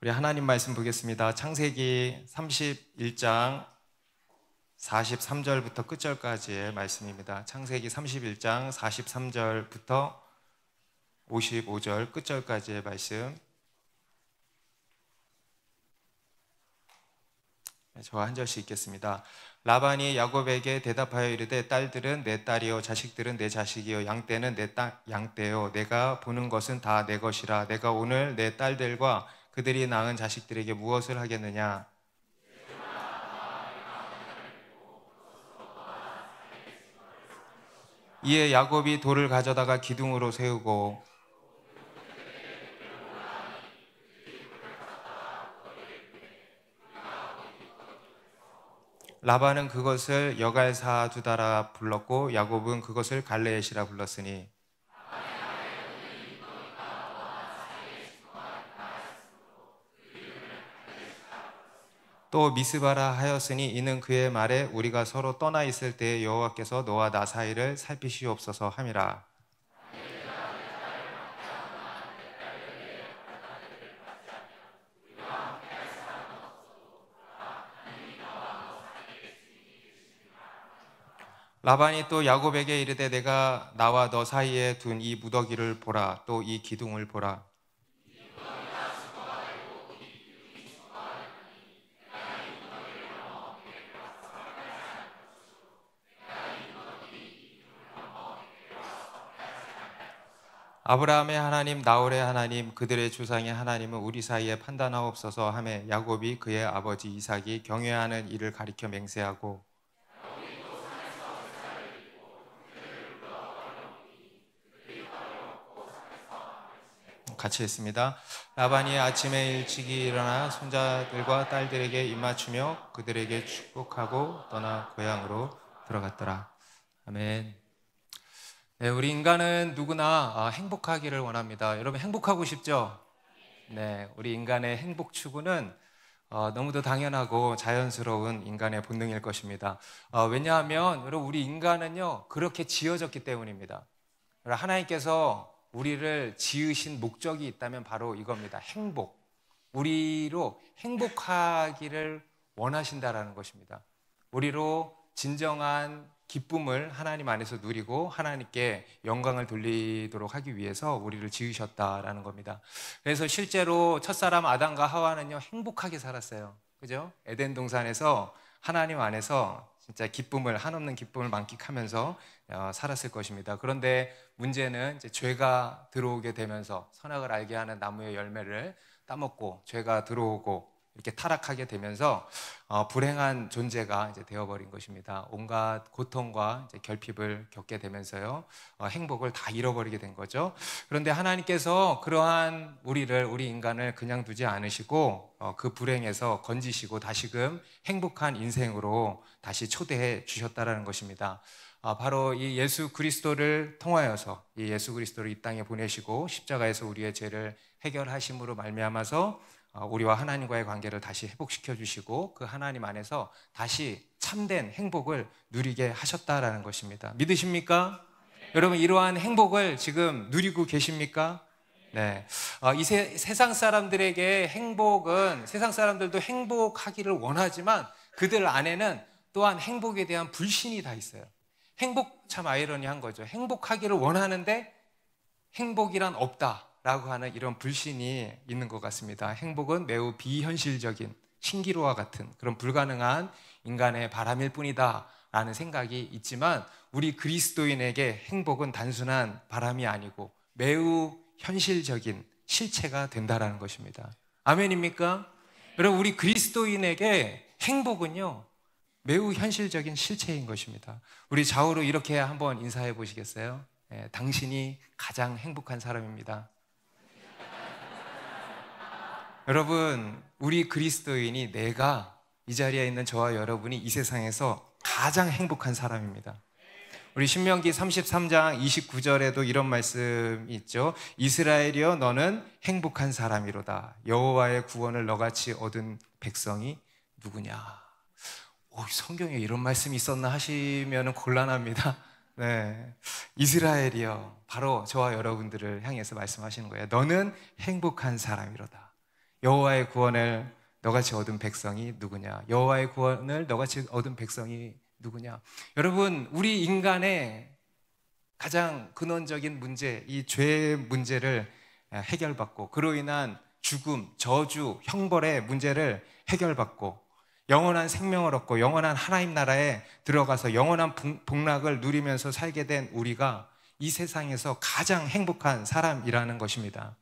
우리 하나님 말씀 보겠습니다. 창세기 31장 43절부터 끝절까지의 말씀입니다. 창세기 31장 43절부터 55절 끝절까지의 말씀. 저와 한 절씩 읽겠습니다. 라반이 야곱에게 대답하여 이르되 딸들은 내 딸이요 자식들은 내 자식이요 양떼는 내 양떼요 내가 보는 것은 다 내 것이라. 내가 오늘 내 딸들과 그들이 낳은 자식들에게 무엇을 하겠느냐? 이에 야곱이 돌을 가져다가 기둥으로 세우고 라반은 그것을 여갈사두다라 불렀고 야곱은 그것을 갈레앗이라 불렀으니 또 미스바라 하였으니 이는 그의 말에 우리가 서로 떠나 있을 때에 여호와께서 너와 나 사이를 살피시옵소서 함이라. 라반이 또 야곱에게 이르되 내가 나와 너 사이에 둔 이 무더기를 보라. 또 이 기둥을 보라. 아브라함의 하나님 나홀의 하나님 그들의 조상의 하나님은 우리 사이에 판단하옵소서 하매 야곱이 그의 아버지 이삭이 경외하는 이를 가리켜 맹세하고 같이 했습니다. 라반이 아침에 일찍이 일어나 손자들과 딸들에게 입맞추며 그들에게 축복하고 떠나 고향으로 들어갔더라. 아멘. 네, 우리 인간은 누구나 행복하기를 원합니다. 여러분 행복하고 싶죠? 네, 우리 인간의 행복 추구는 너무도 당연하고 자연스러운 인간의 본능일 것입니다. 왜냐하면 여러분 우리 인간은요 그렇게 지어졌기 때문입니다. 하나님께서 우리를 지으신 목적이 있다면 바로 이겁니다. 행복. 우리로 행복하기를 원하신다라는 것입니다. 우리로 진정한 기쁨을 하나님 안에서 누리고 하나님께 영광을 돌리도록 하기 위해서 우리를 지으셨다라는 겁니다. 그래서 실제로 첫사람 아담과 하와는요 행복하게 살았어요. 그죠? 에덴 동산에서 하나님 안에서 진짜 기쁨을 한없는 기쁨을 만끽하면서 살았을 것입니다. 그런데 문제는 이제 죄가 들어오게 되면서 선악을 알게 하는 나무의 열매를 따먹고 죄가 들어오고 이렇게 타락하게 되면서 불행한 존재가 이제 되어버린 것입니다. 온갖 고통과 이제 결핍을 겪게 되면서요 행복을 다 잃어버리게 된 거죠. 그런데 하나님께서 그러한 우리 인간을 그냥 두지 않으시고 그 불행에서 건지시고 다시금 행복한 인생으로 다시 초대해 주셨다라는 것입니다. 바로 이 예수 그리스도를 통하여서 이 예수 그리스도를 이 땅에 보내시고 십자가에서 우리의 죄를 해결하심으로 말미암아서 우리와 하나님과의 관계를 다시 회복시켜 주시고 그 하나님 안에서 다시 참된 행복을 누리게 하셨다라는 것입니다. 믿으십니까? 네. 여러분 이러한 행복을 지금 누리고 계십니까? 네. 이 세상 사람들에게 행복은 세상 사람들도 행복하기를 원하지만 그들 안에는 또한 행복에 대한 불신이 다 있어요. 행복 참 아이러니한 거죠. 행복하기를 원하는데 행복이란 없다 라고 하는 이런 불신이 있는 것 같습니다. 행복은 매우 비현실적인 신기루와 같은 그런 불가능한 인간의 바람일 뿐이다 라는 생각이 있지만 우리 그리스도인에게 행복은 단순한 바람이 아니고 매우 현실적인 실체가 된다라는 것입니다. 아멘입니까? 여러분 우리 그리스도인에게 행복은요 매우 현실적인 실체인 것입니다. 우리 좌우로 이렇게 한번 인사해 보시겠어요? 네, 당신이 가장 행복한 사람입니다. 여러분 우리 그리스도인이 내가 이 자리에 있는 저와 여러분이 이 세상에서 가장 행복한 사람입니다. 우리 신명기 33장 29절에도 이런 말씀이 있죠. 이스라엘이여 너는 행복한 사람이로다. 여호와의 구원을 너같이 얻은 백성이 누구냐. 성경에 이런 말씀이 있었나 하시면 곤란합니다. 네, 이스라엘이여 바로 저와 여러분들을 향해서 말씀하시는 거예요. 너는 행복한 사람이로다. 여호와의 구원을 너같이 얻은 백성이 누구냐? 여호와의 구원을 너같이 얻은 백성이 누구냐? 여러분, 우리 인간의 가장 근원적인 문제, 이 죄의 문제를 해결받고 그로 인한 죽음, 저주, 형벌의 문제를 해결받고 영원한 생명을 얻고 영원한 하나님 나라에 들어가서 영원한 복락을 누리면서 살게 된 우리가 이 세상에서 가장 행복한 사람이라는 것입니다.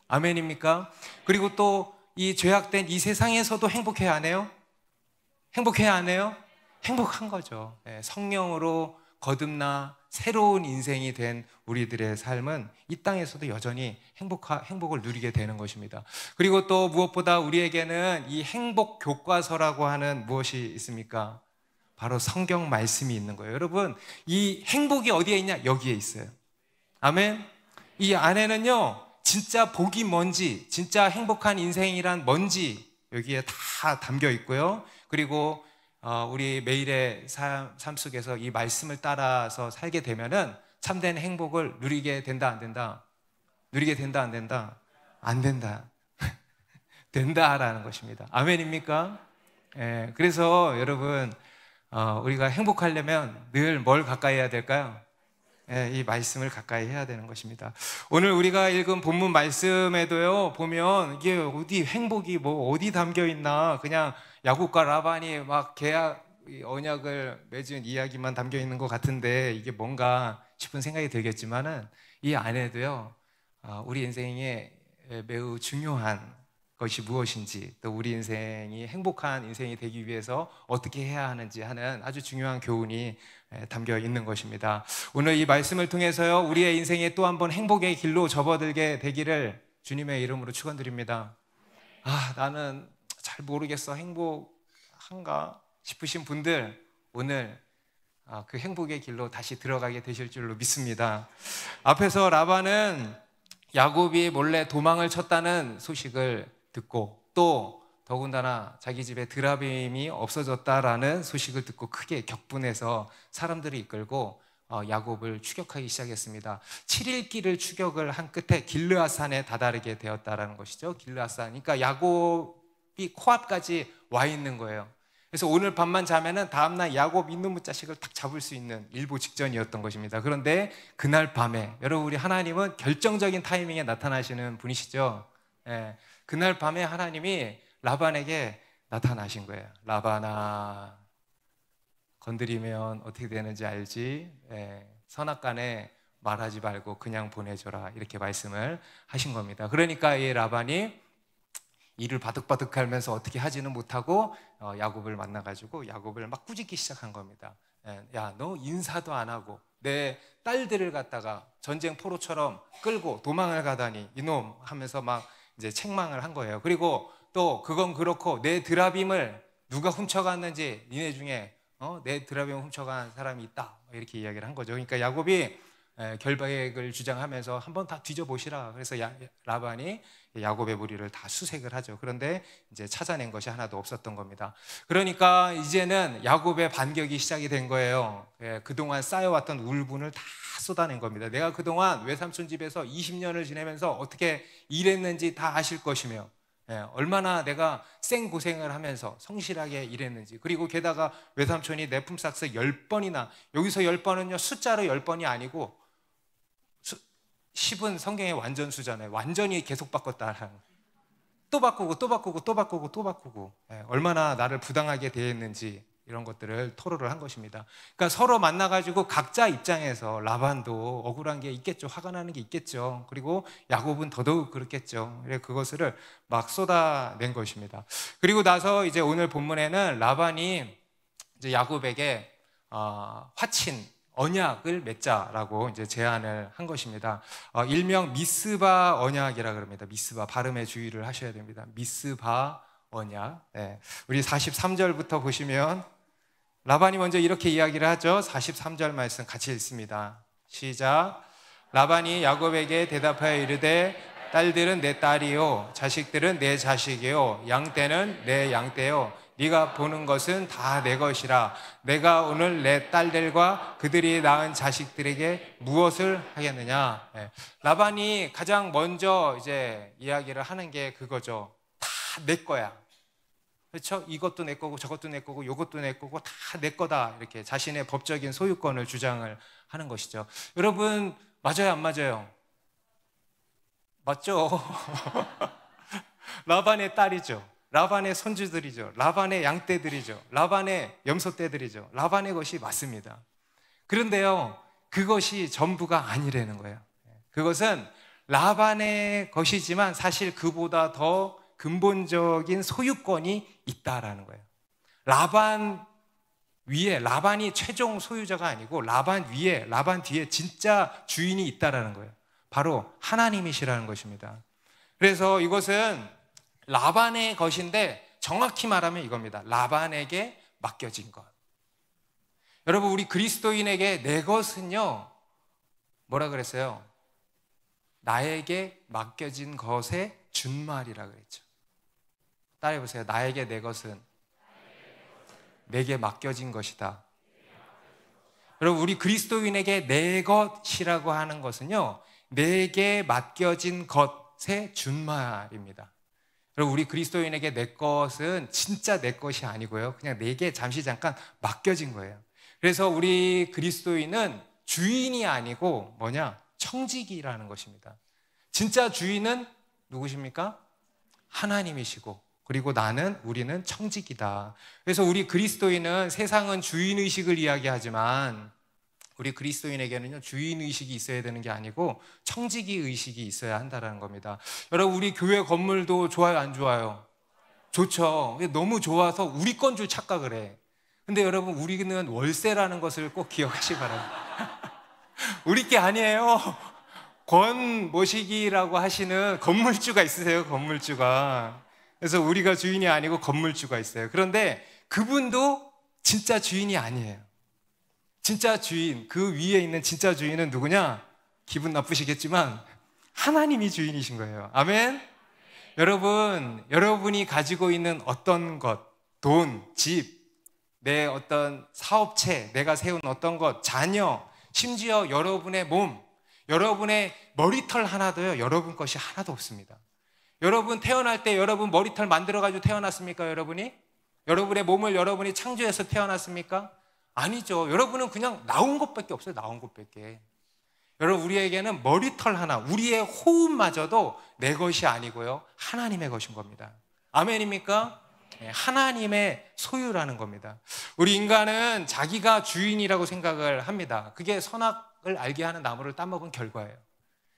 아멘입니까? 그리고 또 이 죄악된 이 세상에서도 행복해야 하네요? 행복해야 하네요? 행복한 거죠. 성령으로 거듭나 새로운 인생이 된 우리들의 삶은 이 땅에서도 여전히 행복을 누리게 되는 것입니다. 그리고 또 무엇보다 우리에게는 이 행복 교과서라고 하는 무엇이 있습니까? 바로 성경 말씀이 있는 거예요. 여러분, 이 행복이 어디에 있냐? 여기에 있어요. 아멘. 이 안에는요, 진짜 복이 뭔지, 진짜 행복한 인생이란 뭔지 여기에 다 담겨 있고요. 그리고 우리 매일의 삶 속에서 이 말씀을 따라서 살게 되면은 참된 행복을 누리게 된다, 안 된다? 누리게 된다, 안 된다? 안 된다. 된다라는 것입니다. 아멘입니까? 그래서 여러분, 우리가 행복하려면 늘 뭘 가까이 해야 될까요? 이 말씀을 가까이 해야 되는 것입니다. 오늘 우리가 읽은 본문 말씀에도요, 보면 이게 어디 행복이 뭐 어디 담겨 있나, 그냥 야곱과 라반이 막 계약 언약을 맺은 이야기만 담겨 있는 것 같은데 이게 뭔가 싶은 생각이 들겠지만은 이 안에도요, 우리 인생에 매우 중요한 것이 무엇인지, 또 우리 인생이 행복한 인생이 되기 위해서 어떻게 해야 하는지 하는 아주 중요한 교훈이 담겨 있는 것입니다. 오늘 이 말씀을 통해서요, 우리의 인생에 또 한 번 행복의 길로 접어들게 되기를 주님의 이름으로 축원드립니다. 나는 잘 모르겠어, 행복한가 싶으신 분들, 오늘 그 행복의 길로 다시 들어가게 되실 줄로 믿습니다. 앞에서 라반은 야곱이 몰래 도망을 쳤다는 소식을 듣고, 또 더군다나 자기 집에 드라빔이 없어졌다라는 소식을 듣고 크게 격분해서 사람들을 이끌고 야곱을 추격하기 시작했습니다. 7일 길을 추격을 한 끝에 길르앗산에 다다르게 되었다라는 것이죠. 길르앗산, 그러니까 야곱이 코앞까지 와 있는 거예요. 그래서 오늘 밤만 자면은 다음날 야곱 이놈의 자식을 딱 잡을 수 있는 일보 직전이었던 것입니다. 그런데 그날 밤에, 여러분, 우리 하나님은 결정적인 타이밍에 나타나시는 분이시죠. 그날 밤에 하나님이 라반에게 나타나신 거예요. 라반아, 건드리면 어떻게 되는지 알지? 선악간에 말하지 말고 그냥 보내줘라, 이렇게 말씀을 하신 겁니다. 그러니까 이 라반이 이를 바득바득 갈면서 어떻게 하지는 못하고 야곱을 만나가지고 야곱을 막 꾸짖기 시작한 겁니다. 야, 너 인사도 안 하고 내 딸들을 갖다가 전쟁 포로처럼 끌고 도망을 가다니 이놈 하면서 막 이제 책망을 한 거예요. 그리고 또 그건 그렇고 내 드라빔을 누가 훔쳐갔는지 니네 중에 내 드라빔을 훔쳐간 사람이 있다, 이렇게 이야기를 한 거죠. 그러니까 야곱이 결백을 주장하면서 한번 다 뒤져보시라. 그래서 라반이 야곱의 무리를 다 수색을 하죠. 그런데 이제 찾아낸 것이 하나도 없었던 겁니다. 그러니까 이제는 야곱의 반격이 시작이 된 거예요. 그동안 쌓여왔던 울분을 다 쏟아낸 겁니다. 내가 그동안 외삼촌 집에서 20년을 지내면서 어떻게 일했는지 다 아실 것이며, 얼마나 내가 생고생을 하면서 성실하게 일했는지, 그리고 게다가 외삼촌이 내 품삯을 10번이나, 여기서 10번은요 숫자로 10번이 아니고 10은 성경의 완전수잖아요. 완전히 계속 바꿨다. 또 바꾸고 또 바꾸고 또 바꾸고 또 바꾸고, 얼마나 나를 부당하게 대했는지 이런 것들을 토로를 한 것입니다. 그러니까 서로 만나가지고 각자 입장에서 라반도 억울한 게 있겠죠. 화가 나는 게 있겠죠. 그리고 야곱은 더더욱 그렇겠죠. 그것을 막 쏟아낸 것입니다. 그리고 나서 이제 오늘 본문에는 라반이 이제 야곱에게 화친 언약을 맺자라고 이제 제안을 한 것입니다. 일명 미스바 언약이라 그럽니다. 미스바, 발음에 주의를 하셔야 됩니다. 미스바 언약. 우리 43절부터 보시면 라반이 먼저 이렇게 이야기를 하죠. 43절 말씀 같이 읽습니다. 시작. 라반이 야곱에게 대답하여 이르되 딸들은 내 딸이요 자식들은 내 자식이요 양떼는 내 양떼요 네가 보는 것은 다 내 것이라. 내가 오늘 내 딸들과 그들이 낳은 자식들에게 무엇을 하겠느냐. 예. 라반이 가장 먼저 이제 이야기를 하는 게 그거죠. 다 내 거야. 그렇죠? 이것도 내 거고 저것도 내 거고 이것도 내 거고 다 내 거다. 이렇게 자신의 법적인 소유권을 주장을 하는 것이죠. 여러분, 맞아요, 안 맞아요? 맞죠? 라반의 딸이죠. 라반의 손주들이죠. 라반의 양떼들이죠. 라반의 염소떼들이죠. 라반의 것이 맞습니다. 그런데요, 그것이 전부가 아니라는 거예요. 그것은 라반의 것이지만 사실 그보다 더 근본적인 소유권이 있다라는 거예요. 라반 위에, 라반이 최종 소유자가 아니고 라반 위에, 라반 뒤에 진짜 주인이 있다라는 거예요. 바로 하나님이시라는 것입니다. 그래서 이것은 라반의 것인데 정확히 말하면 이겁니다. 라반에게 맡겨진 것. 여러분, 우리 그리스도인에게 내 것은요, 뭐라 그랬어요? 나에게 맡겨진 것의 준말이라 그랬죠. 따라해보세요. 나에게 내 것은 내게 맡겨진 것이다. 여러분, 우리 그리스도인에게 내 것이라고 하는 것은요, 내게 맡겨진 것의 준말입니다. 여러분, 우리 그리스도인에게 내 것은 진짜 내 것이 아니고요, 그냥 내게 잠시 잠깐 맡겨진 거예요. 그래서 우리 그리스도인은 주인이 아니고 뭐냐? 청지기라는 것입니다. 진짜 주인은 누구십니까? 하나님이시고, 그리고 우리는 청지기다. 그래서 우리 그리스도인은, 세상은 주인의식을 이야기하지만 우리 그리스도인에게는요, 주인의식이 있어야 되는 게 아니고 청지기의식이 있어야 한다는 겁니다. 여러분, 우리 교회 건물도 좋아요, 안 좋아요? 좋죠. 너무 좋아서 우리 건 줄 착각을 해. 근데 여러분, 우리는 월세라는 것을 꼭 기억하시기 바랍니다. 우리 게 아니에요. 권모시기라고 하시는 건물주가 있으세요, 건물주가. 그래서 우리가 주인이 아니고 건물주가 있어요. 그런데 그분도 진짜 주인이 아니에요. 진짜 주인, 그 위에 있는 진짜 주인은 누구냐? 기분 나쁘시겠지만 하나님이 주인이신 거예요. 아멘? 여러분, 여러분이 가지고 있는 어떤 것, 돈, 집, 내 어떤 사업체, 내가 세운 어떤 것, 자녀, 심지어 여러분의 몸, 여러분의 머리털 하나도요, 여러분 것이 하나도 없습니다. 여러분 태어날 때 여러분 머리털 만들어가지고 태어났습니까? 여러분의 몸을 여러분이 창조해서 태어났습니까? 아니죠. 여러분은 그냥 나온 것밖에 없어요. 나온 것밖에. 여러분, 우리에게는 머리털 하나, 우리의 호흡마저도 내 것이 아니고요, 하나님의 것인 겁니다. 아멘입니까? 하나님의 소유라는 겁니다. 우리 인간은 자기가 주인이라고 생각을 합니다. 그게 선악을 알게 하는 나무를 따먹은 결과예요.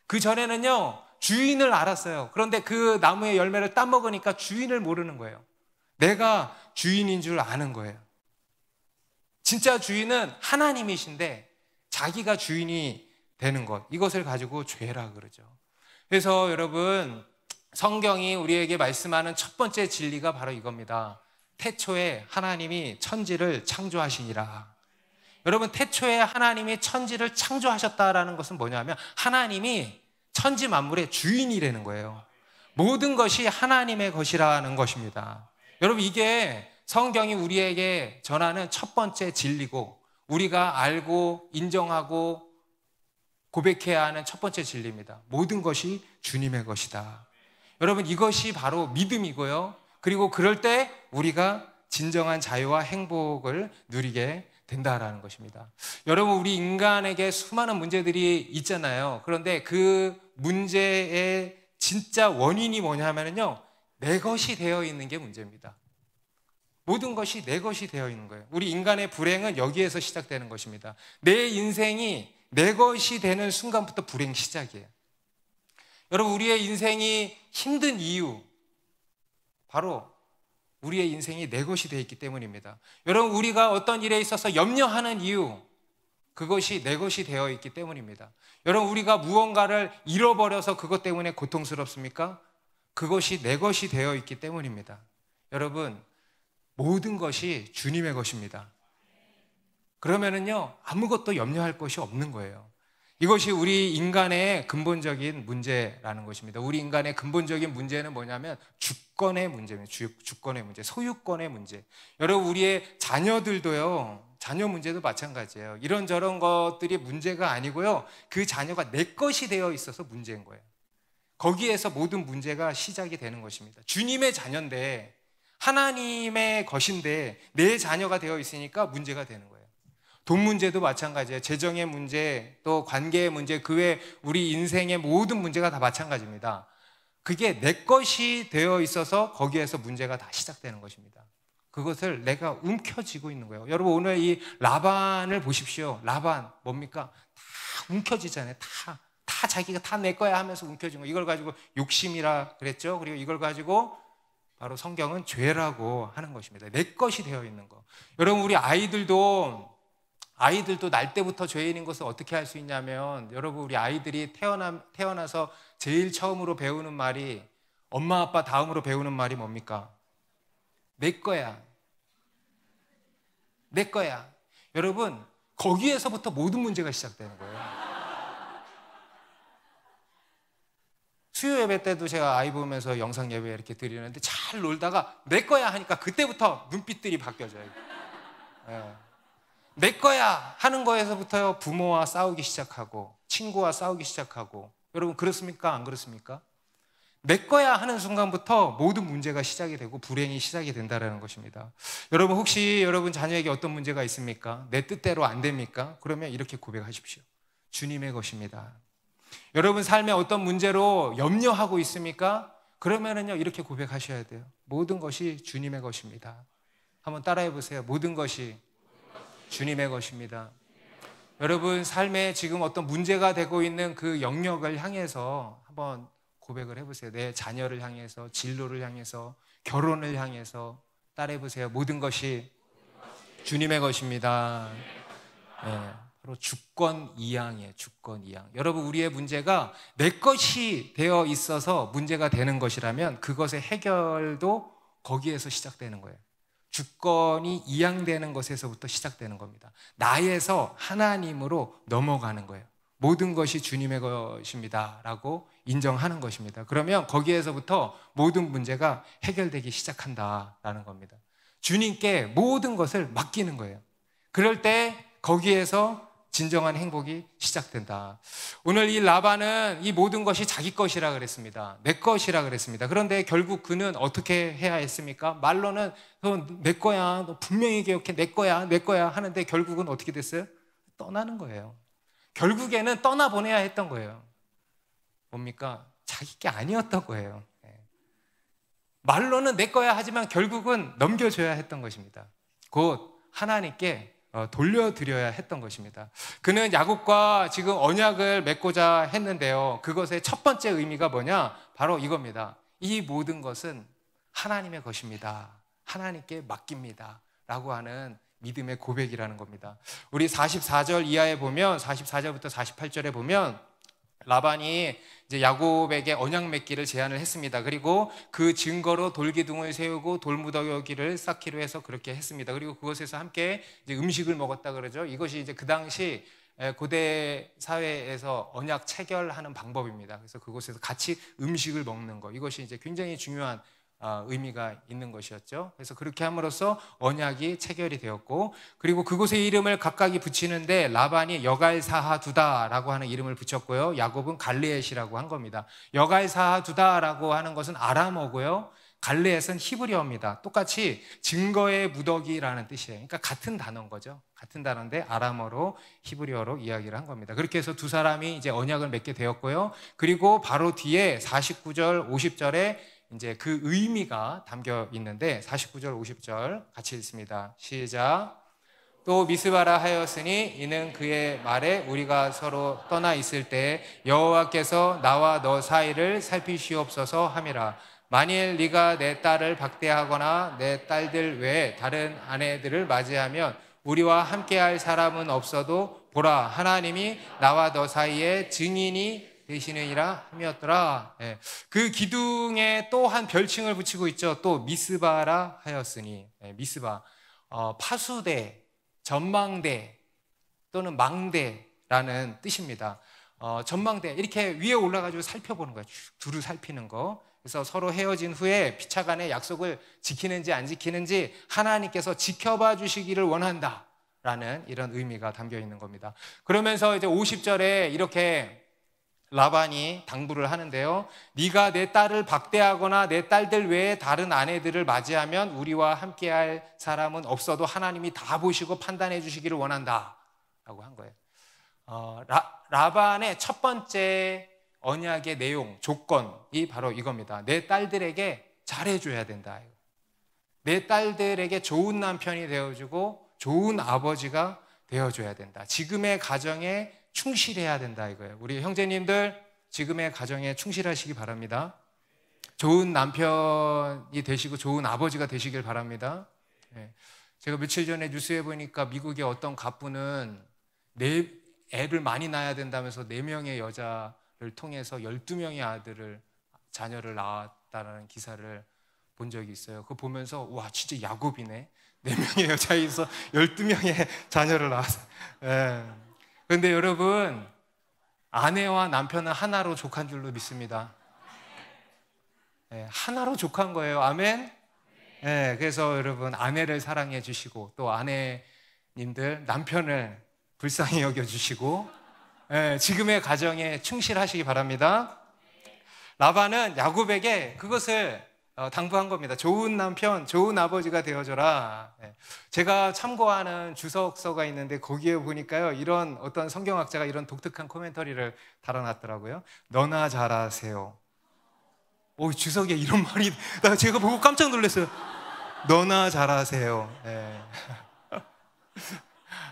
그 전에는요, 주인을 알았어요. 그런데 그 나무의 열매를 따먹으니까 주인을 모르는 거예요. 내가 주인인 줄 아는 거예요. 진짜 주인은 하나님이신데 자기가 주인이 되는 것, 이것을 가지고 죄라 그러죠. 그래서 여러분, 성경이 우리에게 말씀하는 첫 번째 진리가 바로 이겁니다. 태초에 하나님이 천지를 창조하시니라. 여러분, 태초에 하나님이 천지를 창조하셨다라는 것은 뭐냐면 하나님이 천지 만물의 주인이라는 거예요. 모든 것이 하나님의 것이라는 것입니다. 여러분, 이게 성경이 우리에게 전하는 첫 번째 진리고 우리가 알고 인정하고 고백해야 하는 첫 번째 진리입니다. 모든 것이 주님의 것이다. 여러분, 이것이 바로 믿음이고요, 그리고 그럴 때 우리가 진정한 자유와 행복을 누리게 된다라는 것입니다. 여러분, 우리 인간에게 수많은 문제들이 있잖아요. 그런데 그 문제의 진짜 원인이 뭐냐면요, 내 것이 되어 있는 게 문제입니다. 모든 것이 내 것이 되어 있는 거예요. 우리 인간의 불행은 여기에서 시작되는 것입니다. 내 인생이 내 것이 되는 순간부터 불행 시작이에요. 여러분, 우리의 인생이 힘든 이유, 바로 우리의 인생이 내 것이 되어 있기 때문입니다. 여러분, 우리가 어떤 일에 있어서 염려하는 이유, 그것이 내 것이 되어 있기 때문입니다. 여러분, 우리가 무언가를 잃어버려서 그것 때문에 고통스럽습니까? 그것이 내 것이 되어 있기 때문입니다. 여러분, 모든 것이 주님의 것입니다. 그러면은요, 아무것도 염려할 것이 없는 거예요. 이것이 우리 인간의 근본적인 문제라는 것입니다. 우리 인간의 근본적인 문제는 뭐냐면 주권의 문제입니다. 주권의 문제, 소유권의 문제. 여러분, 우리의 자녀들도요, 자녀 문제도 마찬가지예요. 이런저런 것들이 문제가 아니고요, 그 자녀가 내 것이 되어 있어서 문제인 거예요. 거기에서 모든 문제가 시작이 되는 것입니다. 주님의 자녀인데, 하나님의 것인데 내 자녀가 되어 있으니까 문제가 되는 거예요. 돈 문제도 마찬가지예요. 재정의 문제, 또 관계의 문제, 그 외 우리 인생의 모든 문제가 다 마찬가지입니다. 그게 내 것이 되어 있어서 거기에서 문제가 다 시작되는 것입니다. 그것을 내가 움켜쥐고 있는 거예요. 여러분, 오늘 이 라반을 보십시오. 라반 뭡니까? 다 움켜쥐잖아요. 다 자기가 다 내 거야 하면서 움켜쥐는 거. 이걸 가지고 욕심이라 그랬죠. 그리고 이걸 가지고 바로 성경은 죄라고 하는 것입니다. 내 것이 되어 있는 거. 여러분, 우리 아이들도 날 때부터 죄인인 것을 어떻게 할 수 있냐면, 여러분, 우리 아이들이 태어나서 제일 처음으로 배우는 말이, 엄마 아빠 다음으로 배우는 말이 뭡니까? 내 거야. 내 거야. 여러분, 거기에서부터 모든 문제가 시작되는 거예요. 수요 예배 때도 제가 아이 보면서 영상 예배 이렇게 드리는데, 잘 놀다가 내 거야 하니까 그때부터 눈빛들이 바뀌어져요. 네. 내 거야 하는 거에서부터 부모와 싸우기 시작하고 친구와 싸우기 시작하고. 여러분, 그렇습니까? 안 그렇습니까? 내 거야 하는 순간부터 모든 문제가 시작이 되고 불행이 시작이 된다는 것입니다. 여러분, 혹시 여러분 자녀에게 어떤 문제가 있습니까? 내 뜻대로 안 됩니까? 그러면 이렇게 고백하십시오. 주님의 것입니다. 여러분 삶에 어떤 문제로 염려하고 있습니까? 그러면은요, 이렇게 고백하셔야 돼요. 모든 것이 주님의 것입니다. 한번 따라해 보세요. 모든 것이 주님의 것입니다. 여러분 삶에 지금 어떤 문제가 되고 있는 그 영역을 향해서 한번 고백을 해보세요. 내 자녀를 향해서, 진로를 향해서, 결혼을 향해서 따라해 보세요. 모든 것이 주님의 것입니다. 네, 바로 주권 이양이에요. 주권 이양. 여러분, 우리의 문제가 내 것이 되어 있어서 문제가 되는 것이라면 그것의 해결도 거기에서 시작되는 거예요. 주권이 이양되는 것에서부터 시작되는 겁니다. 나에서 하나님으로 넘어가는 거예요. 모든 것이 주님의 것입니다 라고 인정하는 것입니다. 그러면 거기에서부터 모든 문제가 해결되기 시작한다라는 겁니다. 주님께 모든 것을 맡기는 거예요. 그럴 때 거기에서 진정한 행복이 시작된다. 오늘 이 라반은 이 모든 것이 자기 것이라 그랬습니다. 내 것이라 그랬습니다. 그런데 결국 그는 어떻게 해야 했습니까? 말로는 너 내 거야, 너 분명히 기억해, 내 거야, 내 거야 하는데 결국은 어떻게 됐어요? 떠나는 거예요. 결국에는 떠나보내야 했던 거예요. 뭡니까? 자기 게 아니었던 거예요. 말로는 내 거야 하지만 결국은 넘겨줘야 했던 것입니다. 곧 하나님께 돌려드려야 했던 것입니다. 그는 야곱과 지금 언약을 맺고자 했는데요, 그것의 첫 번째 의미가 뭐냐? 바로 이겁니다. 이 모든 것은 하나님의 것입니다. 하나님께 맡깁니다 라고 하는 믿음의 고백이라는 겁니다. 우리 44절 이하에 보면, 44절부터 48절에 보면 라반이 이제 야곱에게 언약 맺기를 제안을 했습니다. 그리고 그 증거로 돌기둥을 세우고 돌무더기를 쌓기로 해서 그렇게 했습니다. 그리고 그곳에서 함께 이제 음식을 먹었다 그러죠. 이것이 이제 그 당시 고대 사회에서 언약 체결하는 방법입니다. 그래서 그곳에서 같이 음식을 먹는 거, 이것이 이제 굉장히 중요한 의미가 있는 것이었죠. 그래서 그렇게 함으로써 언약이 체결이 되었고, 그리고 그곳의 이름을 각각이 붙이는데 라반이 여갈사하두다라고 하는 이름을 붙였고요, 야곱은 갈레엣이라고 한 겁니다. 여갈사하두다라고 하는 것은 아람어고요, 갈레엣은 히브리어입니다. 똑같이 증거의 무더기라는 뜻이에요. 그러니까 같은 단어인 거죠. 같은 단어인데 아람어로 히브리어로 이야기를 한 겁니다. 그렇게 해서 두 사람이 이제 언약을 맺게 되었고요. 그리고 바로 뒤에 49절 50절에 이제 그 의미가 담겨 있는데, 49절 50절 같이 읽습니다. 시작. 또 미스바라 하였으니 이는 그의 말에 우리가 서로 떠나 있을 때 여호와께서 나와 너 사이를 살피시옵소서 함이라. 만일 네가 내 딸을 박대하거나 내 딸들 외에 다른 아내들을 맞이하면 우리와 함께할 사람은 없어도 보라, 하나님이 나와 너 사이에 증인이 되시느니라 함이었더라. 그 기둥에 또 한 별칭을 붙이고 있죠. 또 미스바라 하였으니, 미스바, 파수대, 전망대 또는 망대라는 뜻입니다. 전망대 이렇게 위에 올라가지고 살펴보는 거예요. 두루 살피는 거. 그래서 서로 헤어진 후에 피차간의 약속을 지키는지 안 지키는지 하나님께서 지켜봐 주시기를 원한다라는 이런 의미가 담겨 있는 겁니다. 그러면서 이제 50절에 이렇게 라반이 당부를 하는데요. 네가 내 딸을 박대하거나 내 딸들 외에 다른 아내들을 맞이하면 우리와 함께할 사람은 없어도 하나님이 다 보시고 판단해 주시기를 원한다 라고 한 거예요. 라반의 첫 번째 언약의 내용, 조건이 바로 이겁니다. 내 딸들에게 잘해줘야 된다. 내 딸들에게 좋은 남편이 되어주고 좋은 아버지가 되어줘야 된다. 지금의 가정에 충실해야 된다 이거예요. 우리 형제님들 지금의 가정에 충실하시기 바랍니다. 좋은 남편이 되시고 좋은 아버지가 되시길 바랍니다. 제가 며칠 전에 뉴스에 보니까 미국의 어떤 가부는 애를 많이 낳아야 된다면서 4명의 여자를 통해서 12명의 자녀를 낳았다는 기사를 본 적이 있어요. 그거 보면서 와 진짜 야곱이네. 4명의 여자에서 12명의 자녀를 낳았어요. 그런데 여러분 아내와 남편은 하나로 족한 줄로 믿습니다. 하나로 족한 거예요. 아멘. 그래서 여러분 아내를 사랑해 주시고 또 아내님들 남편을 불쌍히 여겨주시고 지금의 가정에 충실하시기 바랍니다. 라반은 야곱에게 그것을 당부한 겁니다. 좋은 남편, 좋은 아버지가 되어줘라. 제가 참고하는 주석서가 있는데 거기에 보니까요 이런 어떤 성경학자가 이런 독특한 코멘터리를 달아놨더라고요. 너나 잘하세요. 주석에 이런 말이 제가 보고 깜짝 놀랐어요. 너나 잘하세요.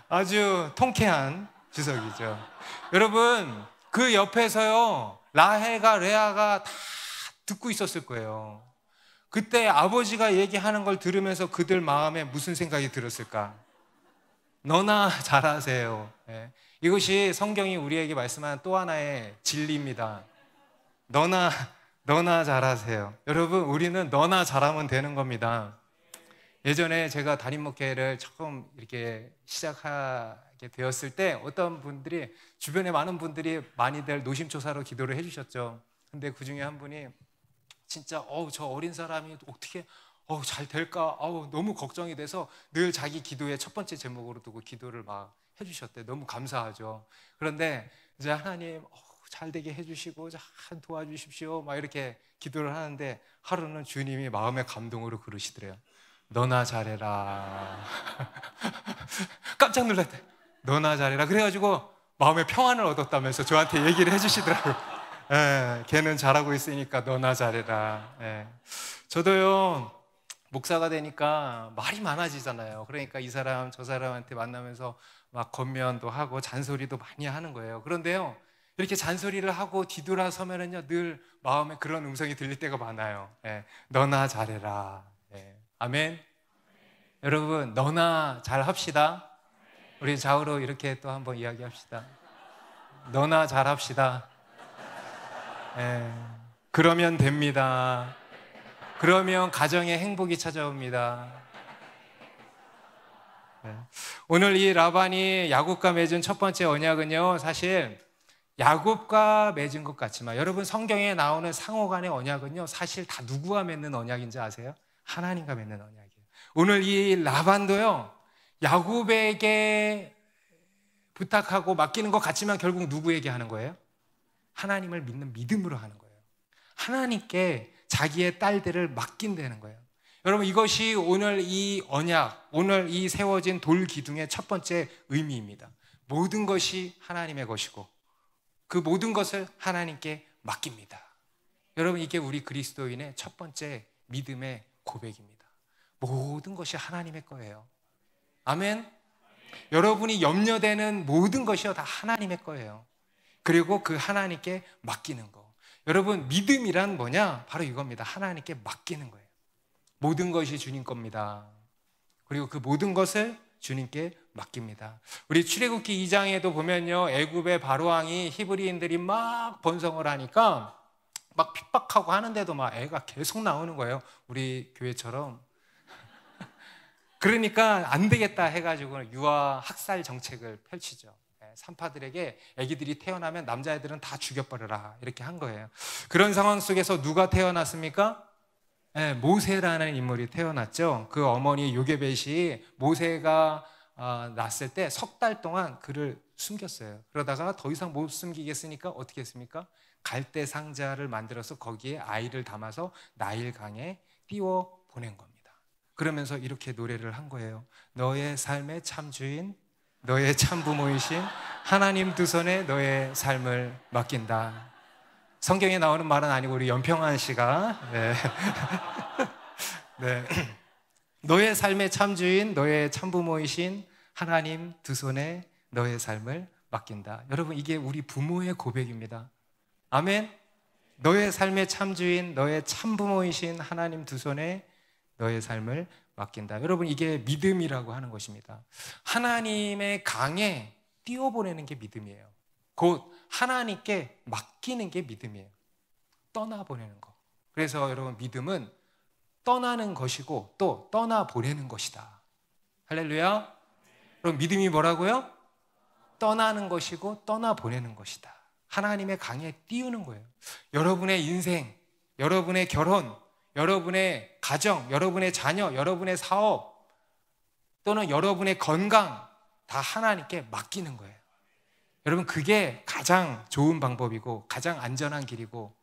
아주 통쾌한 주석이죠. 여러분 그 옆에서요 라헬과 레아가 다 듣고 있었을 거예요. 그때 아버지가 얘기하는 걸 들으면서 그들 마음에 무슨 생각이 들었을까? 너나 잘하세요. 이것이 성경이 우리에게 말씀하는 또 하나의 진리입니다. 너나 잘하세요. 여러분 우리는 너나 잘하면 되는 겁니다. 예전에 제가 담임 목회를 처음 이렇게 시작하게 되었을 때 어떤 분들이 주변에 많은 분들이 많이들 노심초사로 기도를 해주셨죠. 근데 그 중에 한 분이 진짜 저 어린 사람이 어떻게 잘 될까 너무 걱정이 돼서 늘 자기 기도의 첫 번째 제목으로 두고 기도를 막 해주셨대. 너무 감사하죠. 그런데 이제 하나님 잘 되게 해주시고 잘 도와주십시오 막 이렇게 기도를 하는데 하루는 주님이 마음의 감동으로 그러시더래요. 너나 잘해라. 깜짝 놀랐대. 너나 잘해라. 그래가지고 마음의 평안을 얻었다면서 저한테 얘기를 해주시더라고요. 걔는 잘하고 있으니까 너나 잘해라. 저도요 목사가 되니까 말이 많아지잖아요. 그러니까 이 사람 저 사람한테 만나면서 막 권면도 하고 잔소리도 많이 하는 거예요. 그런데요 이렇게 잔소리를 하고 뒤돌아서면은요 늘 마음에 그런 음성이 들릴 때가 많아요. 너나 잘해라. 아멘. 여러분 너나 잘합시다. 우리 좌우로 이렇게 또 한번 이야기합시다. 너나 잘합시다. 그러면 됩니다. 그러면 가정에 행복이 찾아옵니다. 오늘 이 라반이 야곱과 맺은 첫 번째 언약은요 사실 야곱과 맺은 것 같지만 여러분 성경에 나오는 상호간의 언약은요 사실 다 누구와 맺는 언약인지 아세요? 하나님과 맺는 언약이에요. 오늘 이 라반도요 야곱에게 부탁하고 맡기는 것 같지만 결국 누구에게 하는 거예요? 하나님을 믿는 믿음으로 하는 거예요. 하나님께 자기의 딸들을 맡긴다는 거예요. 여러분 이것이 오늘 이 언약, 오늘 이 세워진 돌 기둥의 첫 번째 의미입니다. 모든 것이 하나님의 것이고 그 모든 것을 하나님께 맡깁니다. 여러분 이게 우리 그리스도인의 첫 번째 믿음의 고백입니다. 모든 것이 하나님의 거예요. 아멘. 여러분이 염려되는 모든 것이요 다 하나님의 거예요. 그리고 그 하나님께 맡기는 거. 여러분 믿음이란 뭐냐? 바로 이겁니다. 하나님께 맡기는 거예요. 모든 것이 주님 겁니다. 그리고 그 모든 것을 주님께 맡깁니다. 우리 출애굽기 2장에도 보면요 애굽의 바로왕이 히브리인들이 막 번성을 하니까 막 핍박하고 하는데도 막 애가 계속 나오는 거예요. 우리 교회처럼. 그러니까 안 되겠다 해가지고 유아 학살 정책을 펼치죠. 산파들에게 아기들이 태어나면 남자애들은 다 죽여버려라 이렇게 한 거예요. 그런 상황 속에서 누가 태어났습니까? 모세라는 인물이 태어났죠. 그 어머니 요게벳이 모세가 낳았을 때 석 달 동안 그를 숨겼어요. 그러다가 더 이상 못 숨기겠으니까 어떻게 했습니까? 갈대 상자를 만들어서 거기에 아이를 담아서 나일강에 띄워 보낸 겁니다. 그러면서 이렇게 노래를 한 거예요. 너의 삶의 참 주인, 너의 참 부모이신 하나님 두 손에 너의 삶을 맡긴다. 성경에 나오는 말은 아니고 우리 연평한 씨가 네. 너의 삶의 참 주인, 너의 참 부모이신 하나님 두 손에 너의 삶을 맡긴다. 여러분, 이게 우리 부모의 고백입니다. 아멘. 너의 삶의 참 주인, 너의 참 부모이신 하나님 두 손에 너의 삶을 맡긴다. 여러분, 이게 믿음이라고 하는 것입니다. 하나님의 강에 띄워보내는 게 믿음이에요. 곧 하나님께 맡기는 게 믿음이에요. 떠나보내는 거. 그래서 여러분, 믿음은 떠나는 것이고 또 떠나보내는 것이다. 할렐루야. 그럼 믿음이 뭐라고요? 떠나는 것이고 떠나보내는 것이다. 하나님의 강에 띄우는 거예요. 여러분의 인생, 여러분의 결혼, 여러분의 가정, 여러분의 자녀, 여러분의 사업 또는 여러분의 건강 다 하나님께 맡기는 거예요. 여러분, 그게 가장 좋은 방법이고 가장 안전한 길이고